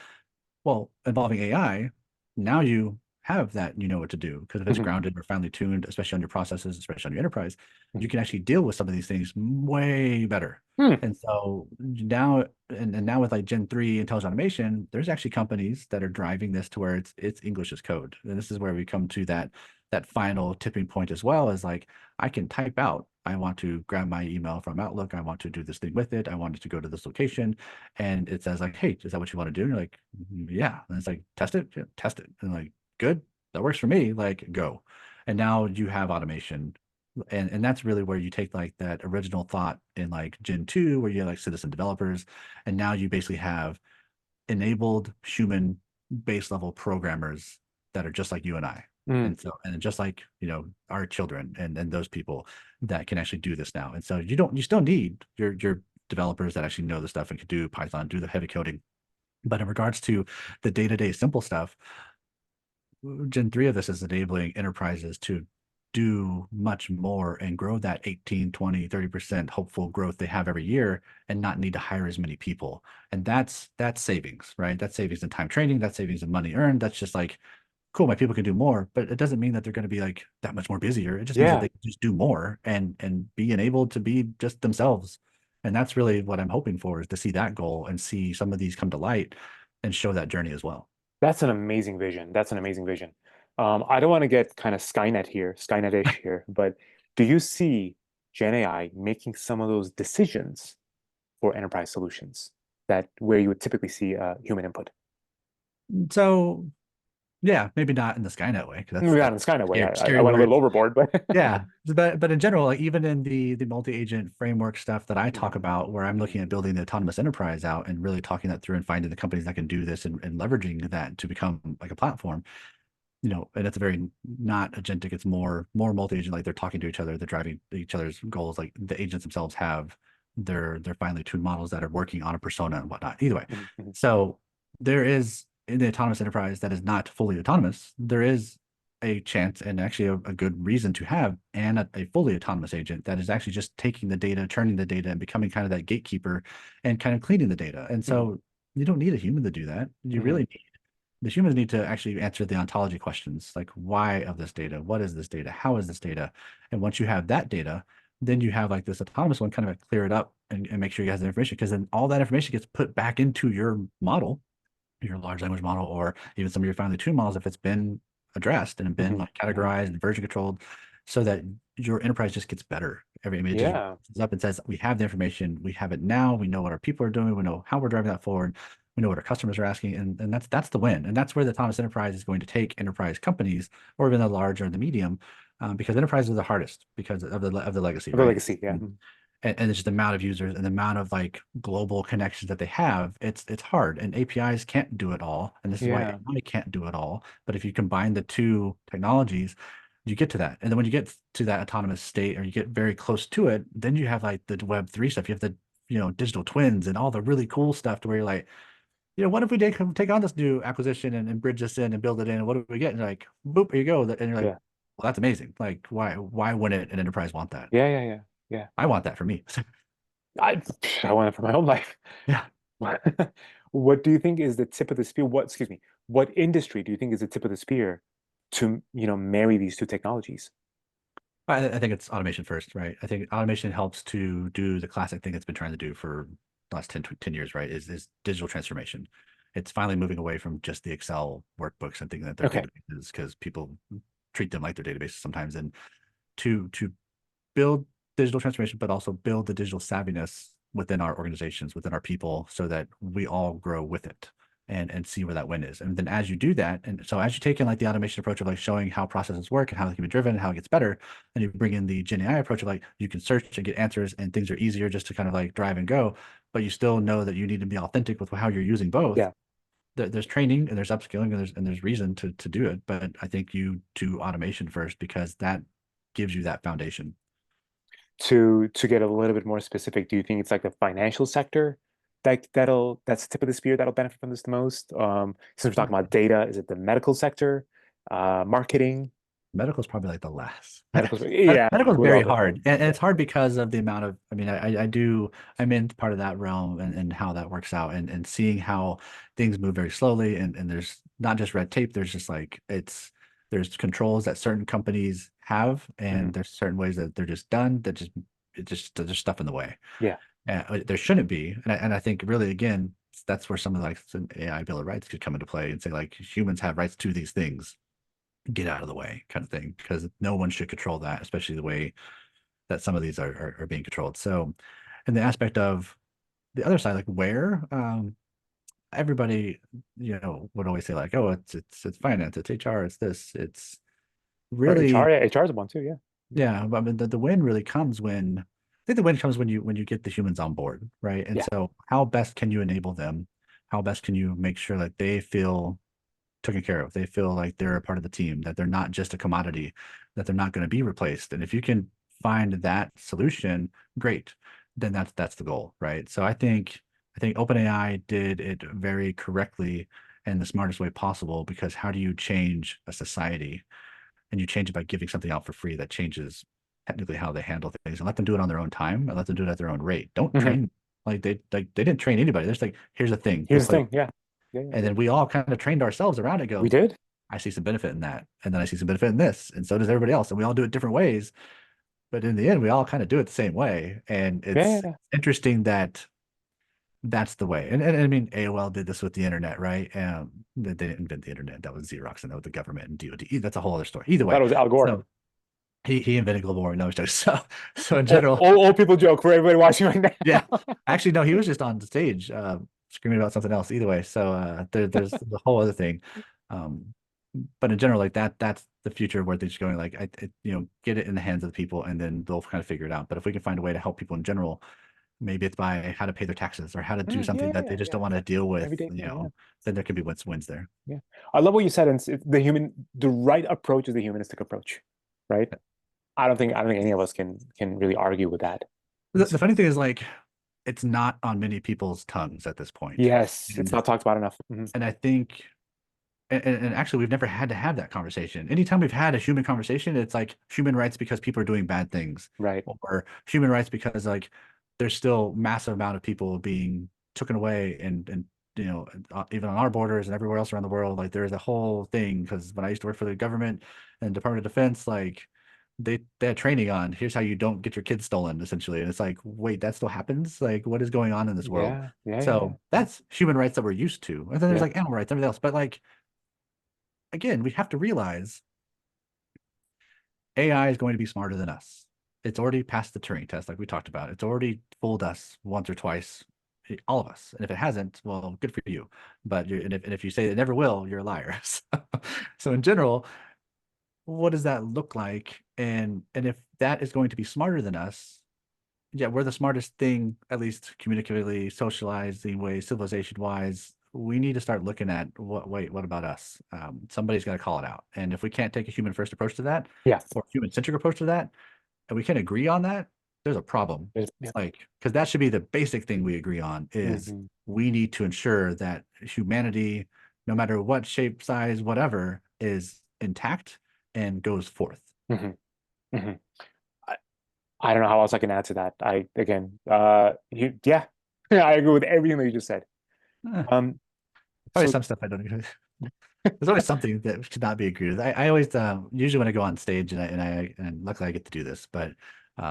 Well, involving AI, now you have that, you know what to do. Because if it's Hmm. grounded or finely tuned, especially on your processes, especially on your enterprise, Hmm. you can actually deal with some of these things way better. Hmm. And so now, and now with like Gen 3 intelligent automation, there's actually companies that are driving this to where it's English as code. And this is where we come to that final tipping point as well, as like I can type out, I want to grab my email from Outlook, I want to do this thing with it, I want it to go to this location, and it says like, hey, is that what you want to do? And you're like, yeah. And it's like, test it, yeah, test it. And like, good, that works for me. Like, go. And now you have automation. And that's really where you take like that original thought in like Gen 2, where you have like citizen developers, and now you basically have enabled human base level programmers that are just like you and I. Hmm. And just like, our children and those people that can actually do this now. And so you still need your developers that actually know the stuff and can do Python, do the heavy coding. But in regards to the day-to-day simple stuff, Gen 3 of this is enabling enterprises to do much more and grow that 18, 20, 30% hopeful growth they have every year and not need to hire as many people. And that's savings, right? That's savings in time training, that's savings in money earned. That's just like, cool, my people can do more, but it doesn't mean that they're going to be like that much more busier. It just means that Yeah, they can just do more and be enabled to be just themselves. And that's really what I'm hoping for, is to see that goal and see some of these come to light and show that journey as well. that's an amazing vision. That's an amazing vision. I don't want to get kind of Skynet-ish here, but do you see Gen AI making some of those decisions for enterprise solutions that where you would typically see human input? So yeah, maybe not in the Skynet way, because Maybe not that's in this kind of way. scary, I scary went a little word. overboard, but Yeah, but in general, like even in the multi-agent framework stuff that I talk Mhm, about, where I'm mhm, looking at building the autonomous enterprise out and really talking that through and finding the companies that can do this and leveraging that to become like a platform, and it's a very not agentic, it's more multi-agent, like they're talking to each other, they're driving each other's goals, like the agents themselves have their finely tuned models that are working on a persona and whatnot. Either way, mhm, mhm, so there is in the autonomous enterprise that is not fully autonomous, there is a chance and actually a good reason to have a fully autonomous agent that is actually just taking the data, turning the data, and becoming kind of that gatekeeper and kind of cleaning the data. And mhm, so you don't need a human to do that. You mhm. really the humans need to actually answer the ontology questions, like why of this data, what is this data, how is this data, and once you have that data, then you have like this autonomous one kind of clear it up and make sure you have the information, because then all that information gets put back into your model, your large language model, or even some of your finely tuned models if it's been addressed and been Mhm, like mhm. categorized and version controlled, so that your enterprise just gets better. I mean, it just Yeah, rises up and says, we have the information, we have it now, we know what our people are doing, we know how we're driving that forward, we know what our customers are asking, and that's the win. And that's where the autonomous enterprise is going to take enterprise companies, or even the large or the medium, because enterprises are the hardest because of the legacy, the right? legacy. Yeah, mhm. And it's just the amount of users and the amount of like global connections that they have. It's hard, and APIs can't do it all, and this is why Yeah, AI can't do it all. But if you combine the two technologies, you get to that. And then when you get to that autonomous state, or you get very close to it, then you have like the Web3 stuff. You have the digital twins and all the really cool stuff, to where you're like, what if we take on this new acquisition and bridge this in and build it in? And what do we get? And you're like, boop, here you go. And you're like, yeah, well, that's amazing. Like, why wouldn't an enterprise want that? yeah, yeah, yeah, yeah. I want that for me. I I want it for my own life. Yeah. What do you think is the tip of the spear? Excuse me, what industry do you think is the tip of the spear to, marry these two technologies? I think it's automation first, right? I think automation helps to do the classic thing it's been trying to do for the last 10 years, right? Is digital transformation. It's finally moving away from just the Excel workbooks and thinking that they're Okay. databases, because people treat them like they're databases sometimes. And to build digital transformation, but also build the digital savviness within our organizations, within our people, so that we all grow with it and see where that win is. And then as you do that, and so as you take in like the automation approach of like showing how processes work and how they can be driven and how it gets better, and you bring in the Gen AI approach of like you can search and get answers and things are easier just to kind of like drive and go, but you still know that you need to be authentic with how you're using both. Yeah. There's training and there's upskilling and there's reason to do it, but I think you do automation first, because that gives you that foundation. To get a little bit more specific, do you think it's like the financial sector that's the tip of the spear that'll benefit from this the most? Since we're talking about data, is it the medical sector, marketing, Medical is probably like the last. medical? Yeah, Medical is with very all the hard, and it's hard because of the amount of. I mean, I'm in part of that realm, and how that works out, and seeing how things move very slowly, and there's not just red tape. There's just like there's controls that certain companies have, hmm and there's certain ways that they're just done that just there's stuff in the way. Yeah, There shouldn't be, and I think really again that's where some of like some AI Bill of Rights could come into play and say like humans have rights to these things, get out of the way kind of thing, because no one should control that, especially the way that some of these are being controlled. So in the aspect of the other side, like where everybody would always say like, oh, it's finance, it's HR, it's this, it's or HR. really, Yeah, HR is one too. Yeah, yeah, but I mean, the win really comes when, I think the win comes when you get the humans on board, right? And yeah, so how best can you enable them? How best can you make sure that they feel taken care of? They feel like they're a part of the team, that they're not just a commodity, that they're not going to be replaced. And if you can find that solution, great. Then that's the goal, right? So I think OpenAI did it very correctly and the smartest way possible, because how do you change a society and you change it by giving something out for free, that changes technically how they handle things, and let them do it on their own time and let them do it at their own rate. Don't Hmm. train they didn't train anybody. They're just like, here's a thing, go Here's the play. thing. Yeah. Yeah. Yeah. And then we all kind of trained ourselves around it, We go, did. I see some benefit in that. And then I see some benefit in this. And so does everybody else. And we all do it different ways. But in the end, we all kind of do it the same way. And Yeah. Yeah. it's Yeah. interesting that that's the way. And I mean, AOL did this with the internet, right? They didn't invent the internet. That was Xerox and that was the government and DoD. That's a whole other story. Either I thought way. it was Al Gore. So he invented global warming. No, so in Oh, general, old people joke for everybody watching right yeah. now. Actually, no, he was just on stage screaming about something else. Either way. So there's the whole other thing. Um, but in general, like that's the future where they're just going like, get it in the hands of the people and then they'll kind of figure it out. But if we can find a way to help people in general, maybe it's by how to pay their taxes or how to do something Yeah. that they Yeah. just Yeah. don't want to deal with, Everyday thing. Yeah. then there could be wins there. Yeah. I love what you said. And the right approach is the humanistic approach, right? I don't think any of us can really argue with that. The funny thing is, like, it's not on many people's tongues at this point. Yes, it's And not talked about enough. Hmm. and I think and actually we've never had to have that conversation. Anytime we've had a human conversation, it's like human rights because people are doing bad things, Right. or human rights because like there's still massive amount of people being taken away and even on our borders and everywhere else around the world. Like there's a whole thing, because when I used to work for the government and Department of Defense, like they had training on here's how you don't get your kids stolen, essentially. And it's like, wait, that still happens? Like, what is going on in this world? Yeah. Yeah. Yeah. Yeah. So that's human rights that we're used to. And then there's Yeah. like animal rights, everything else. But like, again, we have to realize AI is going to be smarter than us. It's already passed the Turing test, like we talked about. It's already fooled us once or twice, all of us. And if it hasn't, well, good for you. But if you say it never will, you're a liar. So in general, what does that look like? And if that is going to be smarter than us, yeah, we're the smartest thing, at least communicatively, socializing ways, civilization wise. We need to start looking at what about us? Somebody's got to call it out. And if we can't take a human first approach to that, Yeah. or human centric approach to that, and we can't agree on that, there's a problem. Yeah. Like, because that should be the basic thing we agree on is Hmm. we need to ensure that humanity, no matter what shape, size, whatever, is intact and goes forth. Hmm. Hmm. I don't know how else I can add to that. I again, yeah, I agree with everything that you just said. Eh, Um, Probably so some stuff I don't agree with. There's always something that should not be agreed with. I always usually when I go on stage and luckily I get to do this, but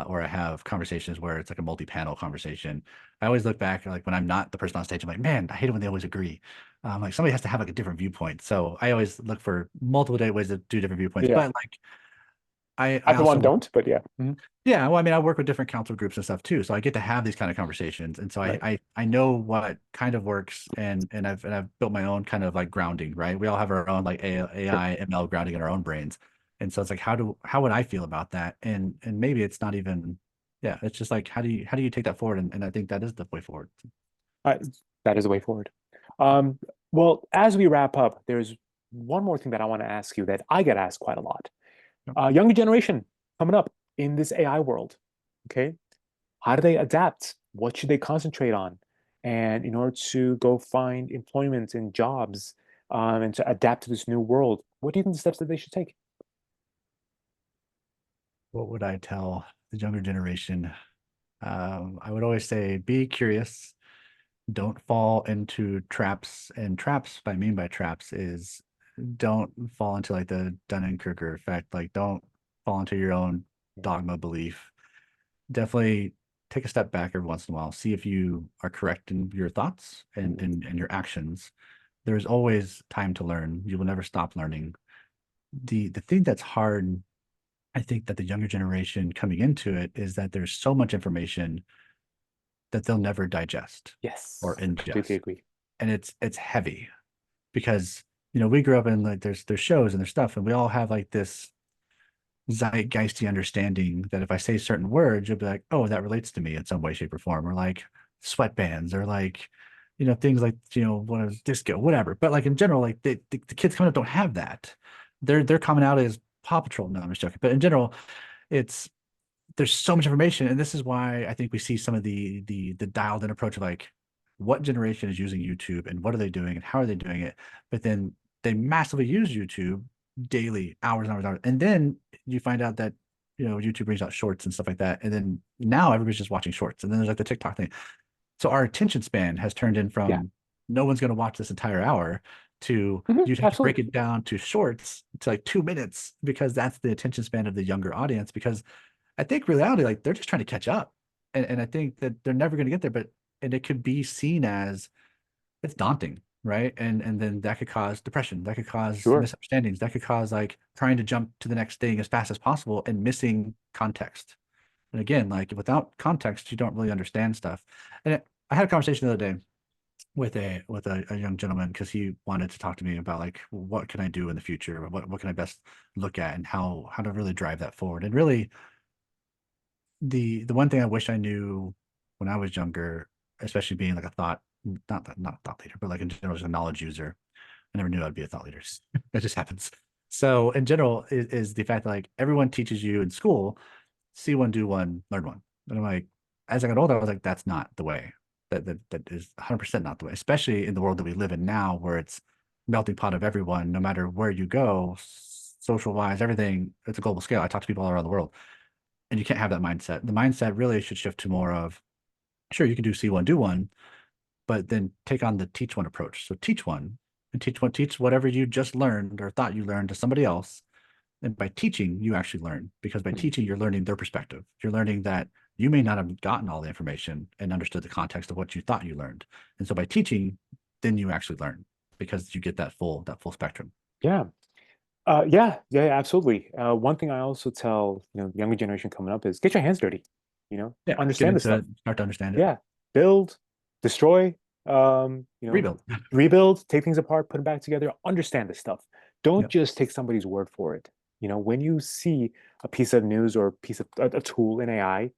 or I have conversations where it's like a multi-panel conversation. I always look back like when I'm not the person on stage, I'm like, man, I hate it when they always agree. Like somebody has to have like a different viewpoint. So I always look for multiple different ways to do different viewpoints. yeah, But like I I for one also don't, but yeah. Mhm. yeah, well, I mean, I work with different council groups and stuff too, so I get to have these kind of conversations, and so Right. I know what kind of works, and I've built my own kind of like grounding, right? We all have our own like Sure. AI, ML grounding in our own brains, and so it's like, how would I feel about that? And maybe it's not even, yeah, it's just like how do you take that forward? And I think that is the way forward. Uh, that is the way forward. Um, well, as we wrap up, there's one more thing that I want to ask you that I get asked quite a lot. Younger generation coming up in this AI world. Okay, how do they adapt? What should they concentrate on? And in order to go find employment and jobs, and to adapt to this new world, what do you think the steps that they should take? What would I tell the younger generation? I would always say, be curious. Don't fall into traps. And traps, what I mean by traps is don't fall into like the Dunning-Kruger effect. Like don't fall into your own dogma belief. Definitely take a step back every once in a while. See if you are correct in your thoughts and Mhm. and your actions. There's always time to learn. You will never stop learning. The thing that's hard, I think, that the younger generation coming into it is that there's so much information that they'll never digest or Yes, completely ingest. agree. And it's heavy because we grew up in like there's shows and there's stuff and we all have like this zeitgeisty understanding that if I say certain words you'll be like, oh, that relates to me in some way shape or form, or like sweatbands, or like things like what is disco, whatever. But like in general, like the kids coming up don't have that. They're coming out as Paw Patrol. No, I'm just joking. But in general, it's there's so much information, and this is why I think we see some of the dialed in approach of like what generation is using YouTube and what are they doing and how are they doing it. But then they massively use YouTube daily, hours and hours and hours. And then you find out that, YouTube brings out shorts and stuff like that. And then now everybody's just watching shorts. And then there's like the TikTok thing. So our attention span has turned in Yeah. from no one's going to watch this entire hour to you'd have to break Absolutely. it down to shorts to like 2 minutes because that's the attention span of the younger audience. Because I think reality, like they're just trying to catch up. And I think that they're never going to get there, and it could be seen as it's daunting, right? And then that could cause depression, that could cause Sure. misunderstandings, that could cause like trying to jump to the next thing as fast as possible and missing context. And again, like without context, you don't really understand stuff. I had a conversation the other day with a young gentleman because he wanted to talk to me about like what can I do in the future, what can I best look at, and how to really drive that forward. And really, the one thing I wish I knew when I was younger, especially being like a thought, not a thought leader, but like in general, just a knowledge user. I never knew I'd be a thought leader. That just happens. So in general, is the fact that like everyone teaches you in school, see one, do one, learn one. And I'm like, as I got older, I was like, that's not the way. That is 100% not the way, especially in the world that we live in now, where it's melting pot of everyone, no matter where you go, social wise, everything. It's a global scale. I talk to people all around the world, and you can't have that mindset. The mindset really should shift to more of, sure, you can do see one, do one, but then take on the teach one approach. So teach one and teach whatever you just learned or thought you learned to somebody else. And by teaching, you actually learn, because by Mhm. teaching, you're learning their perspective. You're learning that you may not have gotten all the information and understood the context of what you thought you learned. And so by teaching, then you actually learn because you get that full spectrum. Yeah. Yeah, absolutely. One thing I also tell, the younger generation coming up is get your hands dirty, Yeah, get understand the into stuff. it, start to understand it, Yeah. Build, destroy, um, you know, rebuild. rebuild, take things apart, put them back together, understand the stuff. Don't Yep. just take somebody's word for it. When you see a piece of news or a piece of a tool in AI,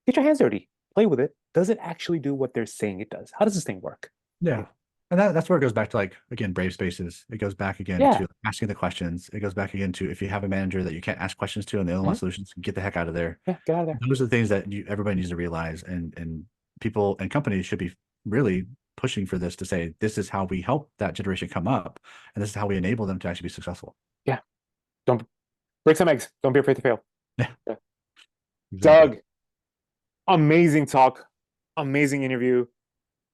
get your hands dirty, play with it. Does it actually do what they're saying it does? How does this thing work? Yeah. Right? And that's where it goes back to like, again, brave spaces. It goes back again Yeah. to asking the questions. It goes back again to if you have a manager that you can't ask questions to and they only want Mhm. solutions, get the heck out of there. Yeah. Get out of there. Those are the things that everybody needs to realize, and people and companies should be really pushing for this to say, this is how we help that generation come up, and this is how we enable them to actually be successful. Yeah. Don't break some eggs. Don't be afraid to fail. Yeah, Yeah. exactly. Doug, amazing talk, amazing interview.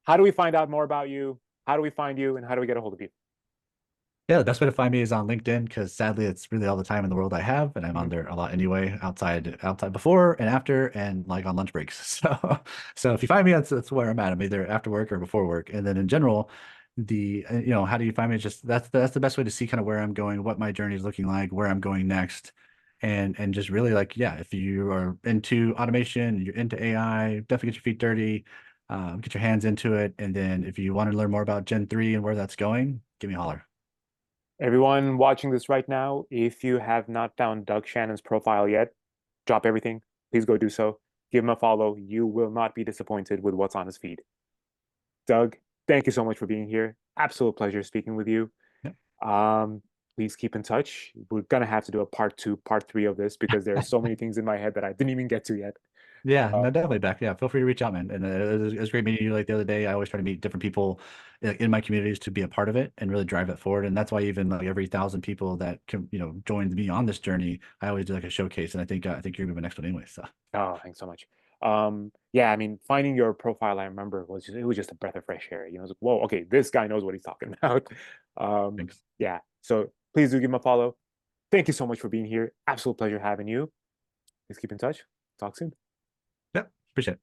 How do we find out more about you? How do we find you? And how do we get a hold of you? Yeah, the best way to find me is on LinkedIn because sadly it's really all the time in the world I have, and I'm on Mhm. there a lot anyway, outside before and after, and like on lunch breaks. So if you find me, that's where I'm at. I'm either after work or before work. And then in general, how do you find me? Just that's the best way to see kind of where I'm going, what my journey is looking like, where I'm going next, and just really like, yeah, if you are into automation, you're into AI, definitely get your feet dirty, get your hands into it, and then if you want to learn more about Gen 3 and where that's going, give me a holler. Everyone watching this right now, if you have not found Doug Shannon's profile yet, drop everything. Please go do so. Give him a follow. You will not be disappointed with what's on his feed. Doug, thank you so much for being here. Absolute pleasure speaking with you. Yeah. Um, please keep in touch. We're gonna have to do a part two, part three of this because there are so many things in my head that I didn't even get to yet. Yeah, Uh, no, definitely back. Yeah, feel free to reach out, man. And it was great meeting you like the other day. I always try to meet different people in my communities to be a part of it and really drive it forward. And that's why even like every 1,000 people that joined me on this journey, I always do like a showcase. And I think you're gonna be my next one anyway. So oh, thanks so much. Yeah, I mean, finding your profile, I remember it was just a breath of fresh air. It's like, whoa, okay, this guy knows what he's talking about. thanks. Yeah. So please do give him a follow. Thank you so much for being here. Absolute pleasure having you. Please keep in touch. Talk soon. Yep, appreciate it.